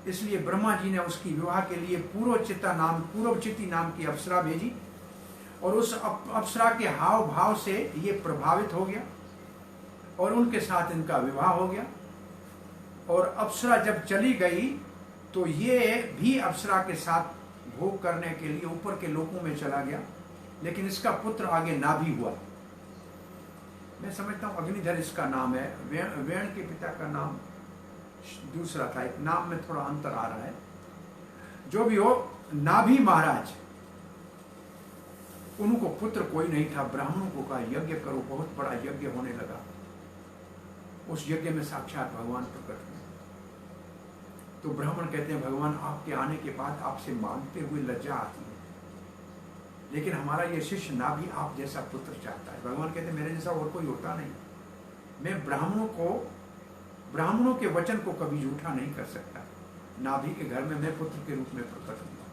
इसलिए ब्रह्मा जी ने उसकी विवाह के लिए पूर्वचिति नाम की अप्सरा भेजी, और उस अप्सरा के हाव भाव से ये प्रभावित हो गया और उनके साथ इनका विवाह हो गया। और अप्सरा जब चली गई तो ये भी अप्सरा के साथ भोग करने के लिए ऊपर के लोकों में चला गया, लेकिन इसका पुत्र आगे नाभि हुआ। मैं समझता हूं अग्निधर इसका नाम है, वेण के पिता का नाम दूसरा था, एक नाम में थोड़ा अंतर आ रहा है। जो भी हो, नाभि महाराज, उनको पुत्र कोई नहीं था। ब्राह्मणों को कहा यज्ञ करो, बहुत बड़ा यज्ञ होने लगा। उस यज्ञ में साक्षात भगवान प्रकट हुए। तो ब्राह्मण कहते हैं भगवान आपके आने के बाद आपसे मांगते हुए लज्जा आती है, लेकिन हमारा ये शिष्य नाभि आप जैसा पुत्र चाहता है। भगवान कहते हैं मेरे जैसा और कोई होता नहीं। मैं ब्राह्मणों के वचन को कभी झूठा नहीं कर सकता। नाभि के घर में मैं पुत्र के रूप में प्रकट हुआ,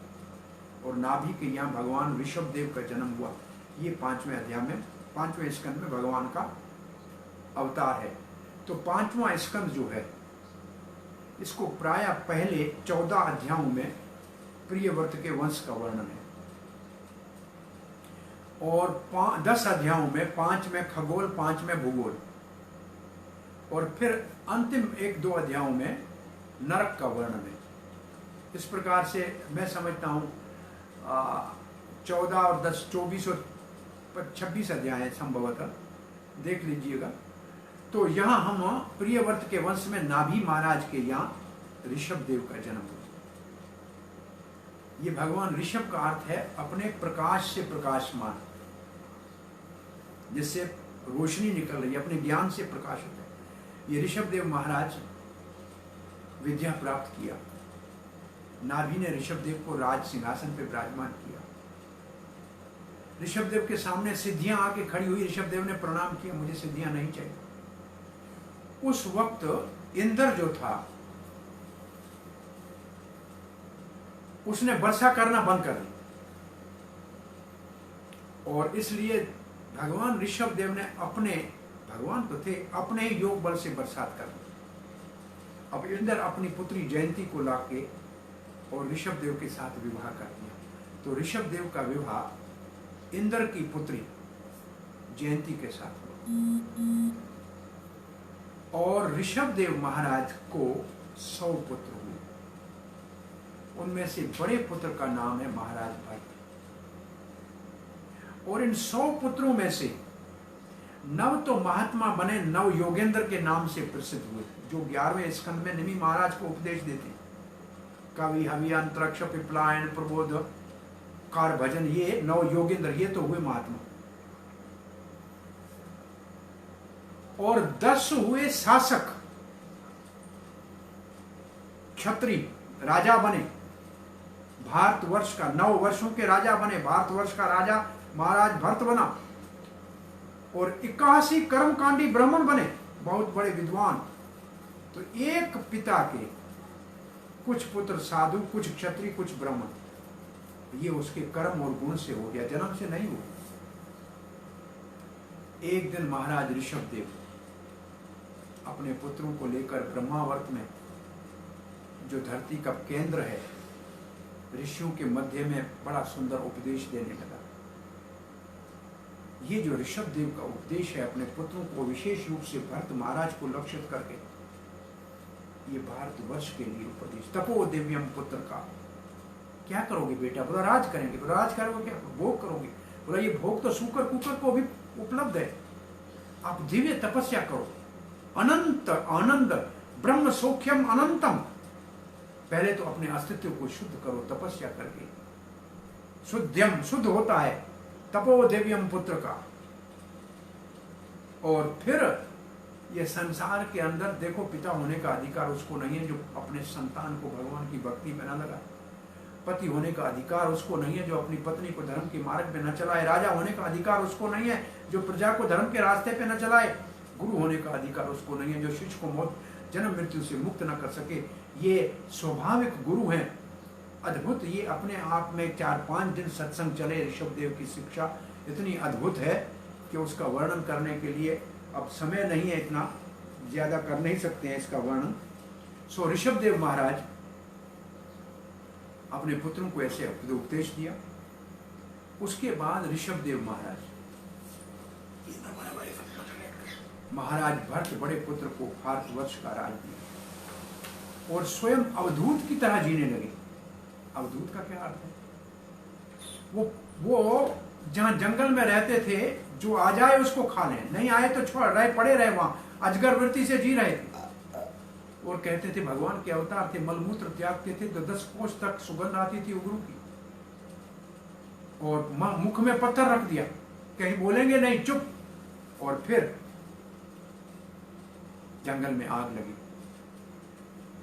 और नाभि के यहाँ भगवान ऋषभ देव का जन्म हुआ। ये 5वें अध्याय में, 5वें स्कंद में भगवान का अवतार है। तो 5वां स्कंद जो है, इसको प्राय पहले 14 अध्यायों में प्रियव्रत के वंश का वर्णन है, और 10 अध्यायों में, 5 में खगोल, 5 में भूगोल, और फिर अंतिम 1-2 अध्यायों में नरक का वर्णन है। इस प्रकार से मैं समझता हूँ 14 और 10, 24 और 26 अध्याय है संभवतः, देख लीजिएगा। तो यहाँ हम प्रियव्रत के वंश में नाभि महाराज के यहाँ ऋषभ देव का जन्म हुआ। ये भगवान ऋषभ का अर्थ है अपने प्रकाश से प्रकाशमान, जिससे रोशनी निकल रही है, अपने ज्ञान से प्रकाशित है। ये ऋषभ देव महाराज विद्या प्राप्त किया। नाभि ने ऋषभ देव को राज सिंहासन पे विराजमान किया। ऋषभ देव के सामने सिद्धियां आके खड़ी हुई। ऋषभ देव ने प्रणाम किया, मुझे सिद्धियां नहीं चाहिए। उस वक्त इंद्र जो था, उसने वर्षा करना बंद कर दी, और इसलिए भगवान ऋषभ देव ने अपने, भगवान तो थे, अपने ही योग बल से बरसात कर दी। अब इंद्र अपनी पुत्री जयंती को लाके और ऋषभ देव के साथ विवाह कर दिया। तो ऋषभ देव का विवाह इंद्र की पुत्री जयंती के साथ हुआ, और ऋषभ देव महाराज को 100 पुत्र हुए। उनमें से बड़े पुत्र का नाम है महाराज भट्ट, और इन 100 पुत्रों में से 9 तो महात्मा बने, 9 योगेंद्र के नाम से प्रसिद्ध हुए, जो 11वें स्कंद में निमि महाराज को उपदेश देते। कवि, हवि, अंतरिक्ष, पिपलायन, प्रबोध, कार भजन, ये 9 योगेंद्र, ये तो हुए महात्मा। और 10 हुए शासक, क्षत्रिय, राजा बने। भारतवर्ष का 9 वर्षों के राजा बने। भारतवर्ष का राजा महाराज भरत बना, और 81 कर्मकांडी ब्राह्मण बने, बहुत बड़े विद्वान। तो एक पिता के कुछ पुत्र साधु, कुछ क्षत्रिय, कुछ ब्राह्मण, ये उसके कर्म और गुण से हो गया, जन्म से नहीं हुआ। एक दिन महाराज ऋषभ देव अपने पुत्रों को लेकर ब्रह्मावर्त में, जो धरती का केंद्र है, ऋषियों के मध्य में बड़ा सुंदर उपदेश देने लगा। ये जो ऋषभ देव का उपदेश है अपने पुत्रों को, विशेष रूप से भरत महाराज को लक्षित करके, ये भारतवर्ष के लिए उपदेश। तपो दिव्यम पुत्र का, क्या करोगे बेटा? बोला राज करेंगे। बोला राज करोगे क्या? भोग करोगे। बोला ये भोग तो सूकर कुकर को भी उपलब्ध है, आप दिव्य तपस्या करो। अनंत आनंद ब्रह्म सौख्यम अनंतम, पहले तो अपने अस्तित्व को शुद्ध करो तपस्या करके। शुद्धम, शुद्ध होता है तपो दिव्यम पुत्र का। और फिर ये संसार के अंदर देखो, पिता होने का अधिकार उसको नहीं है जो अपने संतान को भगवान की भक्ति में न लगा। पति होने का अधिकार उसको नहीं है जो अपनी पत्नी को धर्म के मार्ग पे न चलाए। राजा होने का अधिकार उसको नहीं है जो प्रजा को धर्म के रास्ते पे न चलाए। गुरु होने का अधिकार उसको नहीं है जो शिष्य को मौत, जन्म मृत्यु से मुक्त न कर सके। ये स्वाभाविक गुरु हैं, अद्भुत। ये अपने आप में 4-5 दिन सत्संग चले। ऋषभ देव की शिक्षा इतनी अद्भुत है कि उसका वर्णन करने के लिए अब समय नहीं है, इतना ज्यादा कर नहीं सकते हैं इसका वर्णन। सो ऋषभ देव महाराज अपने पुत्रों को ऐसे उपदेश दिया। उसके बाद ऋषभ देव महाराज भरत बड़े पुत्र को भारतवर्ष का राज दिया और स्वयं अवधूत की तरह जीने लगे। अवधूत का क्या अर्थ है? वो जहां जंगल में रहते थे, जो आ जाए उसको खा लें, नहीं आए तो छोड़ रहे, पड़े रहे, वहां अजगर वृत्ति से जी रहे थे। और कहते थे भगवान के अवतार थे, मलमूत्र त्यागते थे तो 10 कोस तक सुगंध आती थी उग्रू की, और मुख में पत्थर रख दिया, कहीं बोलेंगे नहीं, चुप। और फिर जंगल में आग लगी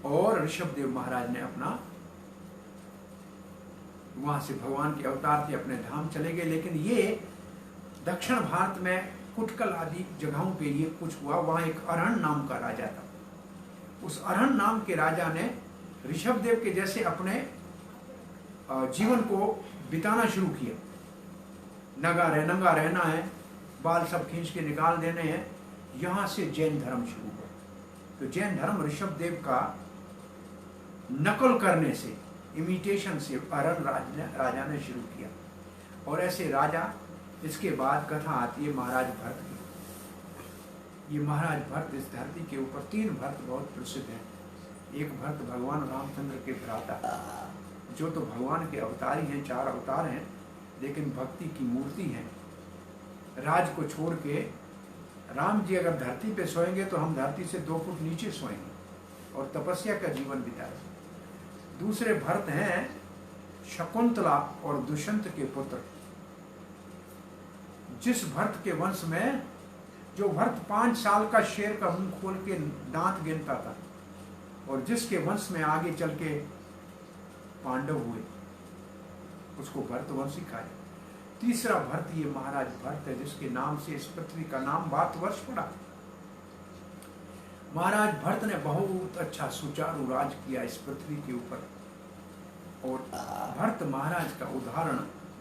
और ऋषभदेव महाराज ने अपना, वहां से भगवान के अवतार थे, अपने धाम चले गए। लेकिन ये दक्षिण भारत में कुटकल आदि जगहों पे ये कुछ हुआ। वहां एक अरहण नाम का राजा था। उस अरहण नाम के राजा ने ऋषभदेव के जैसे अपने जीवन को बिताना शुरू किया। नंगा रहना है, बाल सब खींच के निकाल देने हैं। यहां से जैन धर्म शुरू हुआ। तो जैन धर्म ऋषभदेव का नकल करने से, इमिटेशन से अरहण राजा ने शुरू किया। और ऐसे राजा, इसके बाद कथा आती है महाराज भरत की। ये महाराज भरत इस धरती के ऊपर 3 भरत बहुत प्रसिद्ध हैं। एक भरत भगवान रामचंद्र के भ्राता, जो तो भगवान के अवतार ही हैं, 4 अवतार हैं, लेकिन भक्ति की मूर्ति हैं। राज को छोड़ के राम जी अगर धरती पे सोएंगे तो हम धरती से 2 फुट नीचे सोएंगे और तपस्या का जीवन बिताएंगे। दूसरे भरत हैं शकुंतला और दुष्यंत के पुत्र। जिस भरत के वंश में, जो भरत 5 साल का शेर का मुंह खोल के दांत गिनता था, और जिसके वंश में आगे चल के पांडव हुए, उसको भरतवंशी कहा जाए। तीसरा भरत ये महाराज भरत है, जिसके नाम से इस पृथ्वी का नाम भारतवर्ष पड़ा। महाराज भरत ने बहुत अच्छा सुचारू राज किया इस पृथ्वी के ऊपर। और भरत महाराज का उदाहरण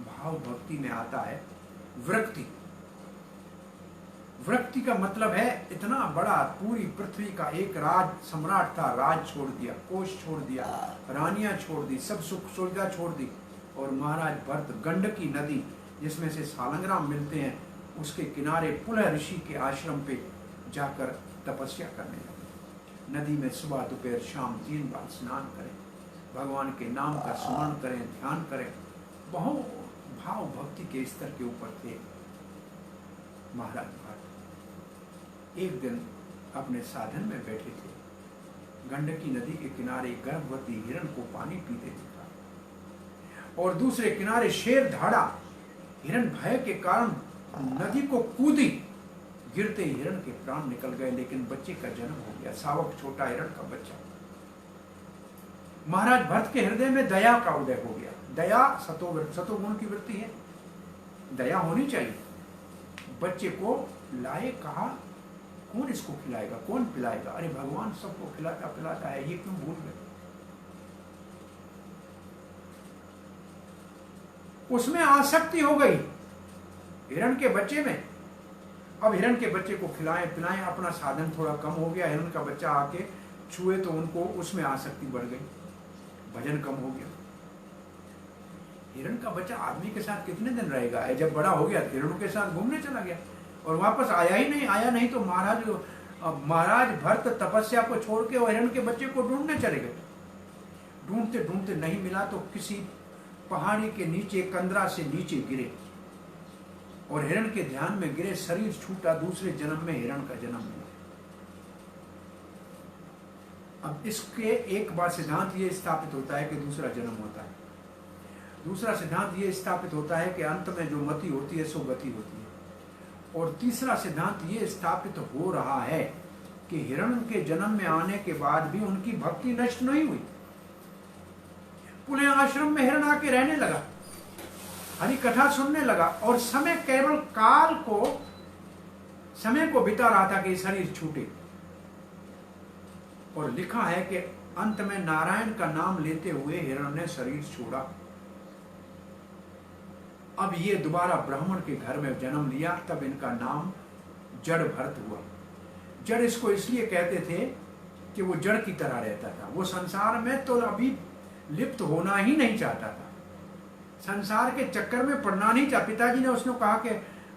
भाव भक्ति में आता है विरक्ति। विरक्ति का मतलब है इतना बड़ा, पूरी पृथ्वी का एक राज सम्राट था, राज छोड़ दिया, कोष छोड़ दिया, रानियां छोड़ दी, सब सुख सुविधा छोड़ दी, और महाराज भरत गंडकी नदी जिसमें से सालंग्राम मिलते हैं, उसके किनारे पुलह ऋषि के आश्रम पे जाकर तपस्या करने लगे। नदी में सुबह दोपहर शाम 3 बार स्नान करें, भगवान के नाम का स्मरण करें, ध्यान करें। बहुत भाव भक्ति के स्तर के ऊपर थे महाराज भरत। एक दिन अपने साधन में बैठे थे, गंडकी नदी के किनारे गर्भवती हिरण को पानी पीते देखा, और दूसरे किनारे शेर धाड़ा। हिरण भय के कारण नदी को कूदी, गिरते हिरण के प्राण निकल गए, लेकिन बच्चे का जन्म हो गया, सावक छोटा हिरण का बच्चा। महाराज भरत के हृदय में दया का उदय हो गया। दया सतोगुण की वृत्ति है, दया होनी चाहिए। बच्चे को लाए, कहा कौन इसको खिलाएगा, कौन पिलाएगा? अरे भगवान सबको खिलाता पिलाता है, ये क्यों भूल गए? उसमें आसक्ति हो गई हिरण के बच्चे में। अब हिरण के बच्चे को खिलाएं पिलाएं, अपना साधन थोड़ा कम हो गया। हिरण का बच्चा आके छुए तो उनको उसमें आसक्ति बढ़ गई, भजन कम हो गया। हिरण का बच्चा आदमी के साथ कितने दिन रहेगा? जब बड़ा हो गया हिरणों के साथ घूमने चला गया और वापस आया नहीं तो महाराज भरत तपस्या को छोड़ के और हिरण के बच्चे को ढूंढने चले गए। ढूंढते ढूंढते नहीं मिला तो किसी पहाड़ी के नीचे, कंदरा से नीचे गिरे और हिरण के ध्यान में गिरे, शरीर छूटा, दूसरे जन्म में हिरण का जन्म हुआ। अब इसके एक बार सिद्धांत ये स्थापित होता है कि दूसरा जन्म होता है। दूसरा सिद्धांत ये स्थापित होता है कि अंत में जो मति होती है सो गति होती है। और तीसरा सिद्धांत ये स्थापित हो रहा है कि हिरण के जन्म में आने के बाद भी उनकी भक्ति नष्ट नहीं हुई। पुनः आश्रम में हिरण आके रहने लगा, हरि कथा सुनने लगा, और समय केवल समय को बिता रहा था कि शरीर छूटे। और लिखा है कि अंत में नारायण का नाम लेते हुए हिरण ने शरीर छोड़ा। अब ये दोबारा ब्राह्मण के घर में जन्म लिया, तब इनका नाम जड़ भरत हुआ। जड़ इसको इसलिए कहते थे कि वो जड़ की तरह रहता था, वो संसार में तो अभी लिप्त होना ही नहीं चाहता था, संसार के चक्कर में पड़ना नहीं चाहता। पिताजी ने उसने कहा कि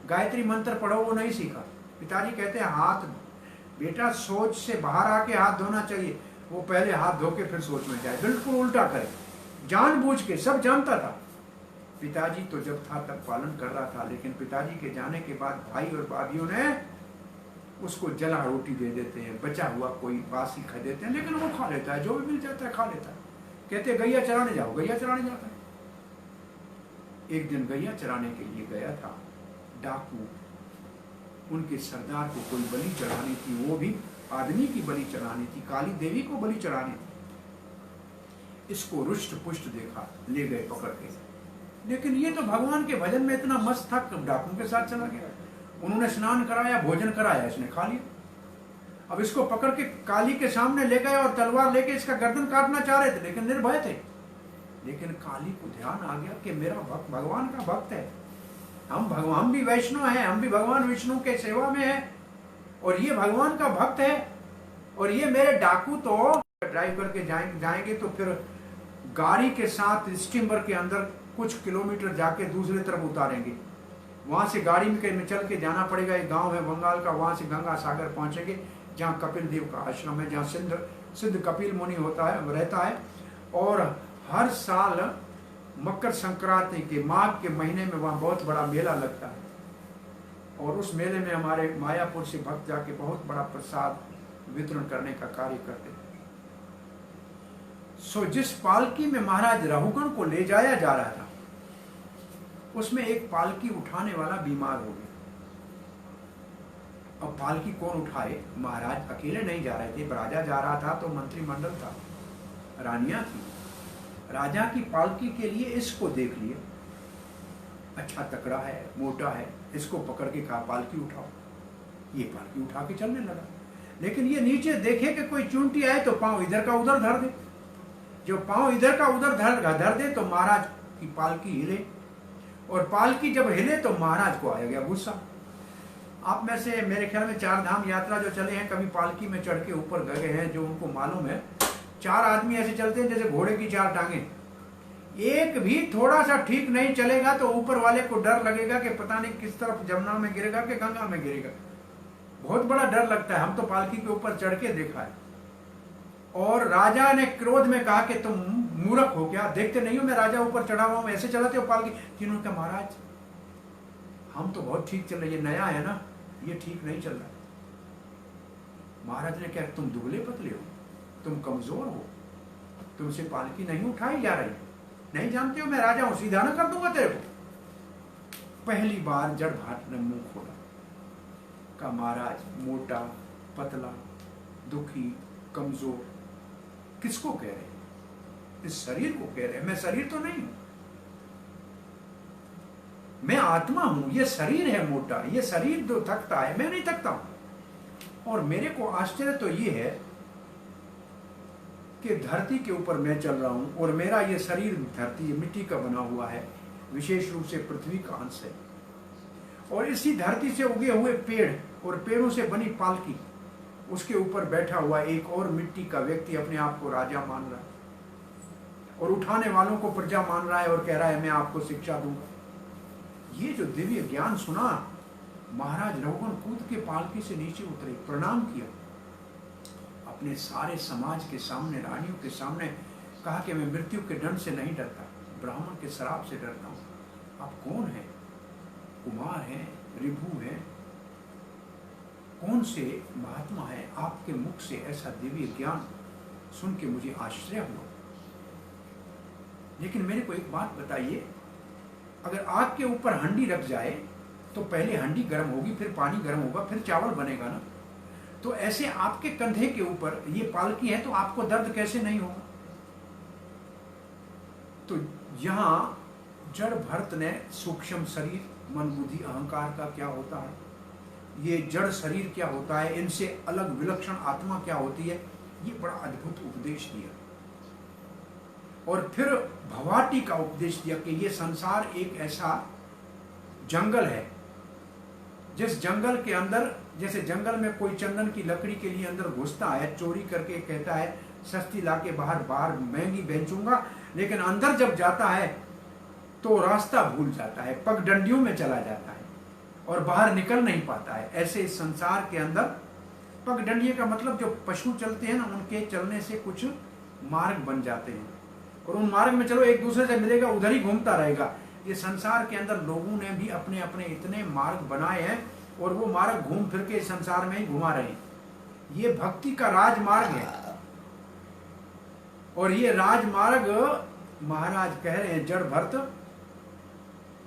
गायत्री मंत्र पढ़ो, वो नहीं सीखा। पिताजी कहते हैं हाथ बेटा सोच से बाहर आके हाथ धोना चाहिए, वो पहले हाथ धो के फिर सोच में जाए, बिल्कुल उल्टा करे, जानबूझ के, सब जानता था। पिताजी तो जब था तब पालन कर रहा था, लेकिन पिताजी के जाने के बाद भाई और भाभियों ने उसको जला रोटी दे देते हैं, बचा हुआ कोई बासी खा देते हैं, लेकिन वो खा लेता है, जो भी मिल जाता है खा लेता है। कहते हैं गैया चराने जाओ, गैया चराने जाता है। एक दिन गैया चराने के लिए गया था डाकू, उनके सरदार को कोई बलि चढ़ानी थी, वो भी आदमी की बलि चढ़ानी थी, काली देवी को बलि चढ़ानी थी। इसको रुष्ट पुष्ट देखा, ले गए पकड़ के, लेकिन ये तो भगवान के भजन में इतना मस्त था, डाकू के साथ चला गया। उन्होंने स्नान कराया, भोजन कराया, इसने खा लिया। अब इसको पकड़ के काली के सामने ले गए और तलवार लेके इसका गर्दन काटना चाह रहे थे, लेकिन निर्भय थे। लेकिन काली को ध्यान आ गया कि मेरा भक्त भगवान का भक्त है, हम भी वैष्णव हैं, हम भी भगवान विष्णु के सेवा में हैं, और ये भगवान का भक्त है, और ये मेरे डाकू तो ड्राइव करके जाएंगे तो फिर गाड़ी के साथ स्टीमर के अंदर कुछ किलोमीटर जाके दूसरी तरफ उतारेंगे, वहां से गाड़ी में चल के जाना पड़ेगा। एक गांव है बंगाल का, वहां से गंगा सागर पहुंचेंगे, जहाँ कपिल देव का आश्रम है, जहाँ सिद्ध कपिल मुनि होता है, रहता है। और हर साल मकर संक्रांति के माघ के महीने में वहाँ बहुत बड़ा मेला लगता है, और उस मेले में हमारे मायापुर से भक्त जाके बहुत बड़ा प्रसाद वितरण करने का कार्य करते हैं। सो जिस पालकी में महाराज रघुगण को ले जाया जा रहा था, उसमें एक पालकी उठाने वाला बीमार हो गया। अब पालकी कौन उठाए? महाराज अकेले नहीं जा रहे थे, राजा जा रहा था तो मंत्रिमंडल था, रानियां थी। राजा की पालकी के लिए इसको देख लिए, अच्छा तकड़ा है, मोटा है, इसको पकड़ के कहा पालकी उठाओ। ये पालकी उठा के चलने लगा, लेकिन ये नीचे देखे कि कोई चूंटी आए तो पांव इधर का उधर धर दे। जो पांव इधर का उधर धर दे तो महाराज की पालकी हिले, और पालकी जब हिले तो महाराज को आया गया गुस्सा। आप में से मेरे ख्याल में 4 धाम यात्रा जो चले हैं, कभी पालकी में चढ़ के ऊपर गए हैं, जो उनको मालूम है 4 आदमी ऐसे चलते हैं जैसे घोड़े की 4 टांगे। एक भी थोड़ा सा ठीक नहीं चलेगा तो ऊपर वाले को डर लगेगा कि पता नहीं किस तरफ जमुना में गिरेगा कि गंगा में गिरेगा। बहुत बड़ा डर लगता है। हम तो पालकी के ऊपर चढ़ के देखा है। और राजा ने क्रोध में कहा कि तुम मूर्ख हो क्या, देखते नहीं हो मैं राजा ऊपर चढ़ा हुआ हूं, ऐसे चलाते हो पालकी? जिन्होंने कहा महाराज हम तो बहुत ठीक चल रहे, ये नया है ना, ये ठीक नहीं चल रहा। महाराज ने कहा तुम दुबले पतले हो, तुम कमजोर हो, तुमसे पालकी नहीं उठाई जा रही, नहीं जानते हो मैं राजा हूं, सीधा ना कर दूंगा तेरे को। पहली बार जड़ भाट ने मुंह खोला, कहा महाराज मोटा पतला दुखी कमजोर किसको कह रहे हैं? इस शरीर को कह रहे हैं। मैं शरीर तो नहीं हूं, मैं आत्मा हूं, ये शरीर है मोटा, ये शरीर जो थकता है, मैं नहीं थकता हूं। और मेरे को आश्चर्य तो ये है कि धरती के ऊपर मैं चल रहा हूं, और मेरा ये शरीर धरती मिट्टी का बना हुआ है, विशेष रूप से पृथ्वी का अंश है, और इसी धरती से उगे हुए पेड़ और पेड़ों से बनी पालकी, उसके ऊपर बैठा हुआ एक और मिट्टी का व्यक्ति अपने आप को राजा मान रहा है, और उठाने वालों को प्रजा मान रहा है, और कह रहा है मैं आपको शिक्षा दूंगा। ये जो दिव्य ज्ञान सुना, महाराज रघुगण कूद के पालकी से नीचे उतरे, प्रणाम किया, अपने सारे समाज के सामने, रानियों के सामने कहा कि मैं मृत्यु के दंड से नहीं डरता, ब्राह्मण के श्राप से डरता हूं। आप कौन हैं? कुमार हैं, रिभु हैं, कौन से महात्मा है? आपके मुख से ऐसा दिव्य ज्ञान सुन के मुझे आश्चर्य हुआ। लेकिन मेरे को एक बात बताइए, अगर आग के ऊपर हंडी रख जाए तो पहले हंडी गर्म होगी, फिर पानी गर्म होगा, फिर चावल बनेगा ना। तो ऐसे आपके कंधे के ऊपर ये पालकी है, तो आपको दर्द कैसे नहीं होगा? तो यहां जड़ भरत ने सूक्ष्म शरीर, मन बुद्धि अहंकार का क्या होता है, ये जड़ शरीर क्या होता है, इनसे अलग विलक्षण आत्मा क्या होती है, ये बड़ा अद्भुत उपदेश दिया। और फिर भवाटी का उपदेश दिया कि ये संसार एक ऐसा जंगल है, जिस जंगल के अंदर, जैसे जंगल में कोई चंदन की लकड़ी के लिए अंदर घुसता है, चोरी करके कहता है सस्ती लाके बाहर महंगी बेचूंगा, लेकिन अंदर जब जाता है तो रास्ता भूल जाता है, पगडंडियों में चला जाता है और बाहर निकल नहीं पाता है। ऐसे इस संसार के अंदर पगडंडिये का मतलब जो पशु चलते हैं ना, उनके चलने से कुछ मार्ग बन जाते हैं, और उन मार्ग में चलो एक दूसरे से मिलेगा, उधर ही घूमता रहेगा। ये संसार के अंदर लोगों ने भी अपने अपने इतने मार्ग बनाए हैं और वो मार्ग घूम फिर के संसार में ही घुमा रहे हैं। ये भक्ति का राजमार्ग है। और ये राजमार्ग महाराज कह रहे हैं, जड़ भरत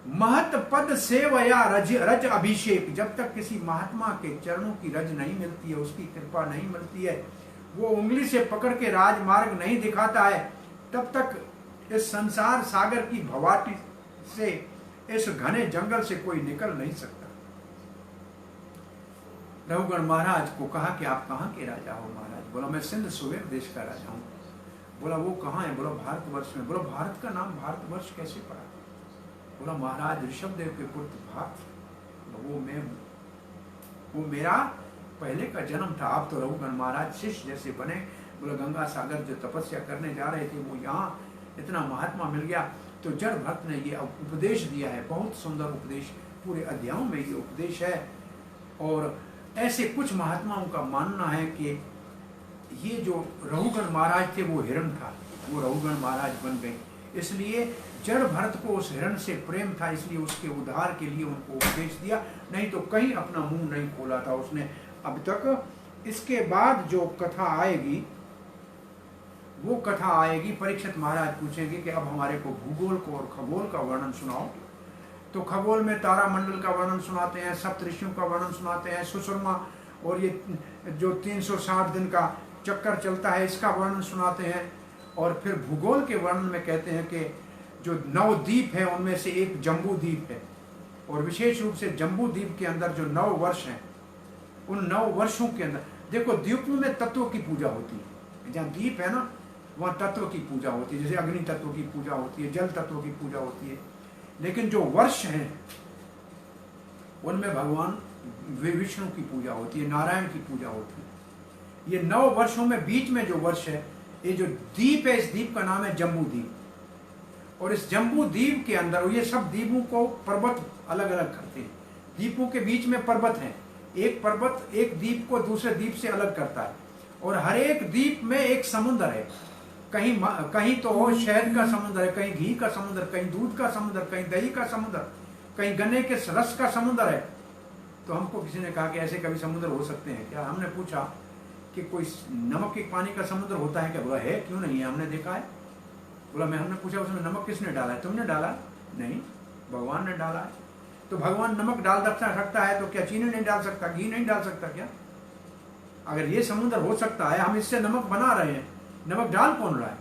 महत पद सेवया रज रज अभिषेक, जब तक किसी महात्मा के चरणों की रज नहीं मिलती है, उसकी कृपा नहीं मिलती है, वो उंगली से पकड़ के राजमार्ग नहीं दिखाता है, तब तक इस संसार सागर की भवाटी से, इस घने जंगल से कोई निकल नहीं सकता। रघुगण महाराज को कहा कि आप कहाँ के राजा हो? महाराज बोला मैं सिंध सुवेर देश का राजा हूँ। बोला वो कहाँ है? बोला भारतवर्ष में। बोला भारत का नाम भारतवर्ष कैसे पड़ा? बोला महाराज ऋषभदेव के पुत्र भारत, वो मैं हूँ, वो मेरा पहले का जन्म था। आप तो रघुगण महाराज शिष्य जैसे बने। बोला गंगा सागर जो तपस्या करने जा रहे थे, वो यहाँ इतना महात्मा मिल गया। तो जड़ भक्त ने ये उपदेश दिया है, बहुत सुंदर उपदेश, पूरे अध्यायों में ये उपदेश है। और ऐसे कुछ महात्माओं का मानना है कि ये जो रघुगण महाराज थे वो हिरण था, वो रघुगण महाराज बन गए। इसलिए जड़ भरत को उस हिरण से प्रेम था, इसलिए उसके उद्धार के लिए उनको उपदेश दिया, नहीं तो कहीं अपना मुंह नहीं खोला था उसने अब तक। इसके बाद जो कथा आएगी वो कथा आएगी, परीक्षित महाराज पूछेंगे कि अब हमारे को भूगोल को और खगोल का वर्णन सुनाओ। तो खगोल में तारामंडल का वर्णन सुनाते हैं, सप्तऋषियों का वर्णन सुनाते हैं, सुषुम्ना और ये जो 360 दिन का चक्कर चलता है इसका वर्णन सुनाते हैं। और फिर भूगोल के वर्णन में कहते हैं कि जो 9 द्वीप है उनमें से एक जम्बू द्वीप है, और विशेष रूप से जम्बू द्वीप के अंदर जो 9 वर्ष हैं, उन 9 वर्षों के अंदर देखो द्वीपों में तत्वों की पूजा होती है। जहाँ द्वीप है ना वहाँ तत्व की पूजा होती है, जैसे अग्नि तत्व की पूजा होती है, जल तत्व की पूजा होती है। लेकिन जो वर्ष हैं उनमें भगवान विष्णु की पूजा होती है, नारायण की पूजा होती है। ये 9 वर्षों में बीच में जो वर्ष है, ये जो द्वीप है, इस द्वीप का नाम है जम्बू द्वीप। और इस जम्बू द्वीप के अंदर ये सब द्वीपों को पर्वत अलग अलग करते हैं। द्वीपों के बीच में पर्वत हैं, एक पर्वत एक द्वीप को दूसरे द्वीप से अलग करता है। और हर एक द्वीप में एक समुद्र है, कहीं तो शहद का समुद्र है, कहीं घी का समुद्र, कहीं दूध का समुद्र, कहीं दही का समुद्र, कहीं गन्ने के रस का समुद्र है। तो हमको किसी ने कहा कि ऐसे कभी समुद्र हो सकते हैं क्या? हमने पूछा कि कोई नमक के पानी का समुद्र होता है क्या? बोला है, क्यों नहीं है, हमने देखा है। बोला हमने पूछा उसमें नमक किसने डाला है? तुमने डाला? नहीं, भगवान ने डाला है। तो भगवान नमक डाल सकता है तो क्या चीनी नहीं डाल सकता, घी नहीं डाल सकता क्या? अगर ये समुद्र हो सकता है, हम इससे नमक बना रहे हैं, नमक डाल कौन रहा है?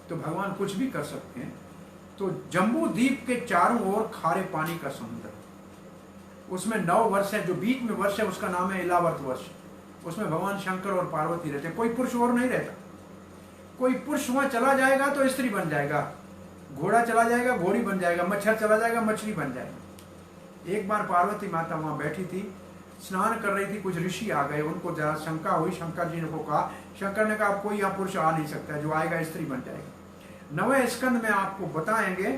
तो भगवान कुछ भी कर सकते हैं। तो जम्बू द्वीप के चारों ओर खारे पानी का समुद्र, उसमें 9 वर्ष है। जो बीच में वर्ष है उसका नाम है इलावर्त वर्ष। उसमें भगवान शंकर और पार्वती रहते हैं, कोई पुरुष और नहीं रहता। कोई पुरुष वहां चला जाएगा तो स्त्री बन जाएगा, घोड़ा चला जाएगा घोड़ी बन जाएगा, मच्छर चला जाएगा मछली बन जाएगा। एक बार पार्वती माता वहां बैठी थी, स्नान कर रही थी, कुछ ऋषि आ गए, उनको जरा शंका हुई। शंकर जी ने को कहा, शंकर ने कहा अब कोई यहाँ पुरुष आ नहीं सकता, जो आएगा स्त्री बन जाएगा। 9वें स्कंद में आपको बताएंगे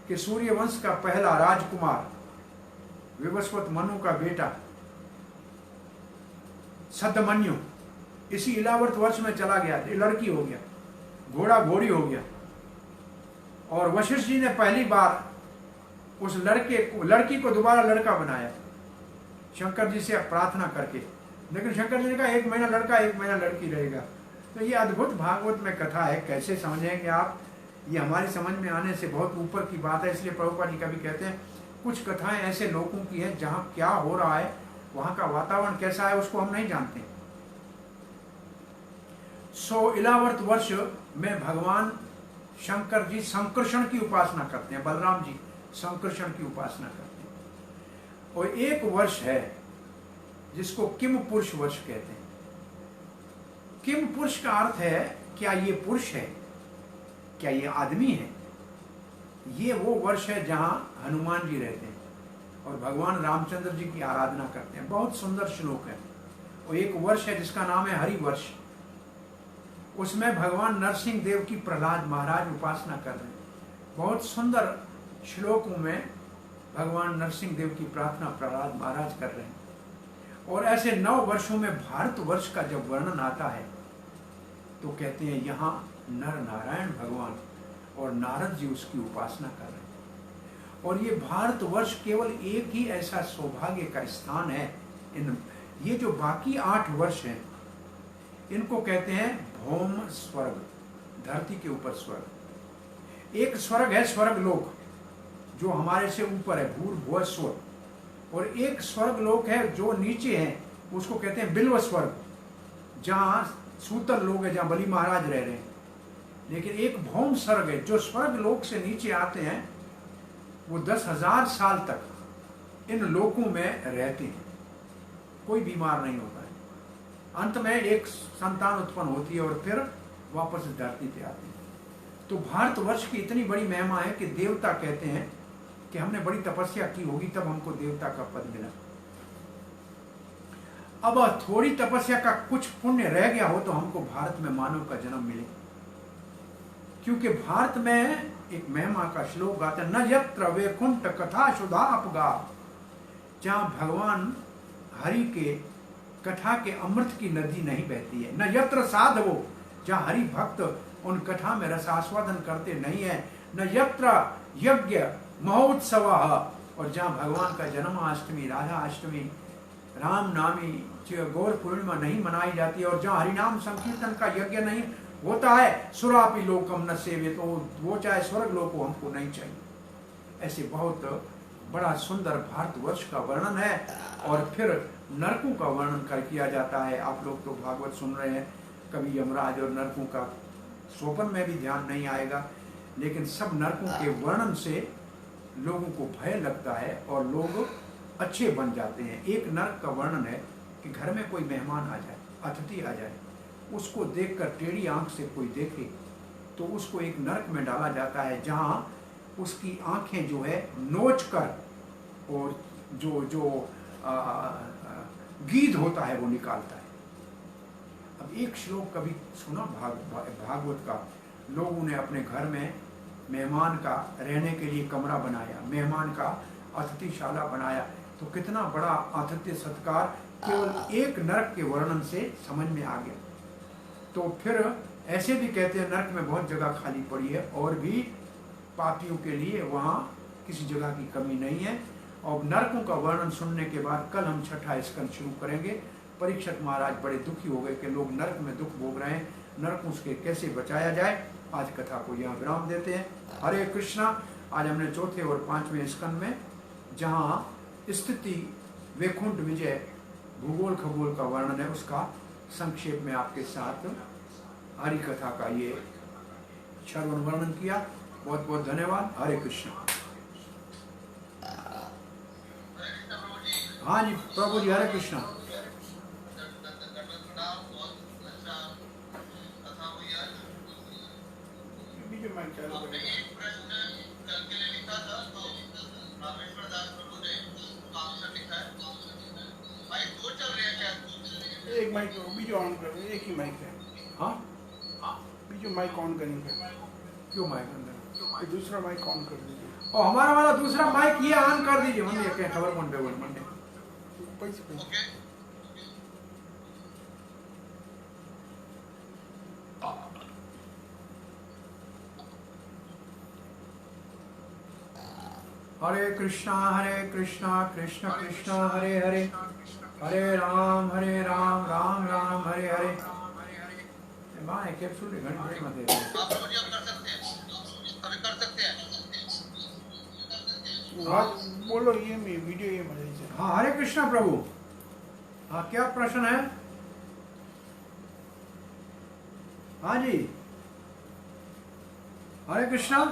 कि सूर्यवंश का पहला राजकुमार विवस्वत मनु का बेटा सदमन्यु इसी इलावर्त वर्ष में चला गया, लड़की हो गया, घोड़ा घोड़ी हो गया। और वशिष्ठ जी ने पहली बार उस लड़की को दोबारा लड़का बनाया शंकर जी से प्रार्थना करके। लेकिन शंकर जी ने कहा 1 महीना लड़का 1 महीना लड़की रहेगा। तो ये अद्भुत भागवत में कथा है, कैसे समझेंगे आप? ये हमारी समझ में आने से बहुत ऊपर की बात है। इसलिए प्रभुपाद जी कभी कहते हैं कुछ कथाएं ऐसे लोगों की हैं जहाँ क्या हो रहा है, वहाँ का वातावरण कैसा है, उसको हम नहीं जानते। इलावर्त वर्ष में भगवान शंकर जी संकर्षण की उपासना करते हैं, बलराम जी संकर्षण की उपासना करते हैं। और एक वर्ष है जिसको किम पुरुष वर्ष कहते हैं। किम पुरुष का अर्थ है क्या ये पुरुष है, क्या ये आदमी है? ये वो वर्ष है जहां हनुमान जी रहते हैं और भगवान रामचंद्र जी की आराधना करते हैं। बहुत सुंदर श्लोक है। और एक वर्ष है जिसका नाम है हरि वर्ष, उसमें भगवान नरसिंह देव की प्रहलाद महाराज उपासना कर रहे हैं। बहुत सुंदर श्लोकों में भगवान नरसिंह देव की प्रार्थना प्रहलाद महाराज कर रहे हैं। और ऐसे 9 वर्षों में भारत वर्ष का जब वर्णन आता है तो कहते हैं यहाँ नर नारायण भगवान और नारद जी उसकी उपासना कर रहे हैं। और ये भारतवर्ष केवल एक ही ऐसा सौभाग्य का स्थान है। ये जो बाकी 8 वर्ष हैं इनको कहते हैं भौम स्वर्ग, धरती के ऊपर स्वर्ग। एक स्वर्ग है स्वर्ग लोक जो हमारे से ऊपर है, भूर्भुव स्वर्ग, और एक स्वर्ग लोक है जो नीचे है, उसको कहते हैं बिल्व स्वर्ग, जहां सूतर लोग हैं, जहां बलि महाराज रह रहे हैं। लेकिन एक भौम स्वर्ग है जो स्वर्ग लोक से नीचे आते हैं, वो 10,000 साल तक इन लोकों में रहते हैं, कोई बीमार नहीं होता है। अंत में एक संतान उत्पन्न होती है और फिर वापस धरती पे आते हैं। तो भारतवर्ष की इतनी बड़ी महिमा है कि देवता कहते हैं कि हमने बड़ी तपस्या की होगी तब हमको देवता का पद मिला। अब थोड़ी तपस्या का कुछ पुण्य रह गया हो तो हमको भारत में मानव का जन्म मिले, क्योंकि भारत में एक महिमा का श्लोक गाते हैं, न यत्र वैकुंठ कथा सुधा अपगा, जहां भगवान हरि के कथा के अमृत की नदी नहीं बहती है। न यत्र साधवो, जहां हरि भक्त उन कथा में रसास्वादन करते नहीं है। न यत्र यज्ञ महोत्सव, और जहां भगवान का जन्माष्टमी, राधा अष्टमी, राम नामी गौर पूर्णिमा नहीं मनाई जाती है, और जहां हरिनाम संकीर्तन का यज्ञ नहीं होता है, सुरापि लोकम न सेवित, तो वो चाहे स्वर्ग लोक हो, हमको नहीं चाहिए। ऐसे बहुत बड़ा सुंदर भारतवर्ष का वर्णन है। और फिर नरकों का वर्णन कर किया जाता है। आप लोग तो भागवत सुन रहे हैं, कभी यमराज और नरकों का सोपन में भी ध्यान नहीं आएगा, लेकिन सब नरकों के वर्णन से लोगों को भय लगता है और लोग अच्छे बन जाते हैं। एक नरक का वर्णन है कि घर में कोई मेहमान आ जाए, अतिथि आ जाए, उसको देखकर टेढ़ी आंख से कोई देखे तो उसको एक नरक में डाला जाता है, जहां उसकी आंखें जो है नोच कर और जो जो गीध होता है वो निकालता है। अब एक श्लोक कभी सुना भागवत का, लोगों ने अपने घर में मेहमान का रहने के लिए कमरा बनाया, मेहमान का अतिथिशाला बनाया, तो कितना बड़ा आतिथ्य सत्कार केवल एक नरक के वर्णन से समझ में आ गया। तो फिर ऐसे भी कहते हैं नरक में बहुत जगह खाली पड़ी है और भी पापियों के लिए वहाँ किसी जगह की कमी नहीं है। और नरकों का वर्णन सुनने के बाद कल हम 6ठा स्कंद शुरू करेंगे। परीक्षक महाराज बड़े दुखी हो गए कि लोग नरक में दुख भोग रहे हैं, नरकों से कैसे बचाया जाए। आज कथा को यहाँ विराम देते हैं। हरे कृष्णा। आज हमने 4थे और 5वें स्कंद में जहाँ स्थिति वैकुंठ विजय भूगोल खगोल का वर्णन है, उसका संक्षेप में आपके साथ हरि कथा का ये श्रवण वर्णन किया। बहुत बहुत धन्यवाद। हरे कृष्णा। हाँ जी प्रभु जी, हरे कृष्णा। एक माइक बीजो ऑन कर, एक ही माइक है। हाँ बीजो माइक ऑन करेंगे। क्यों माइक अंदर? दूसरा माइक ऑन कर दीजिए। और हमारा वाला दूसरा माइक ये ऑन कर दीजिए। मंदिर क्या खबर कौन पे बोल मंदिर। पैसे हरे कृष्णा कृष्ण कृष्ण हरे हरे, हरे राम राम राम हरे हरे। माँ कैप्सूल घंटे मत दे। आप कर सकते हैं, अभी कर सकते हैं। बोलो, ये वीडियो ये मजे से। हाँ हरे कृष्णा प्रभु। हाँ क्या प्रश्न है? हाँ जी हरे कृष्णा।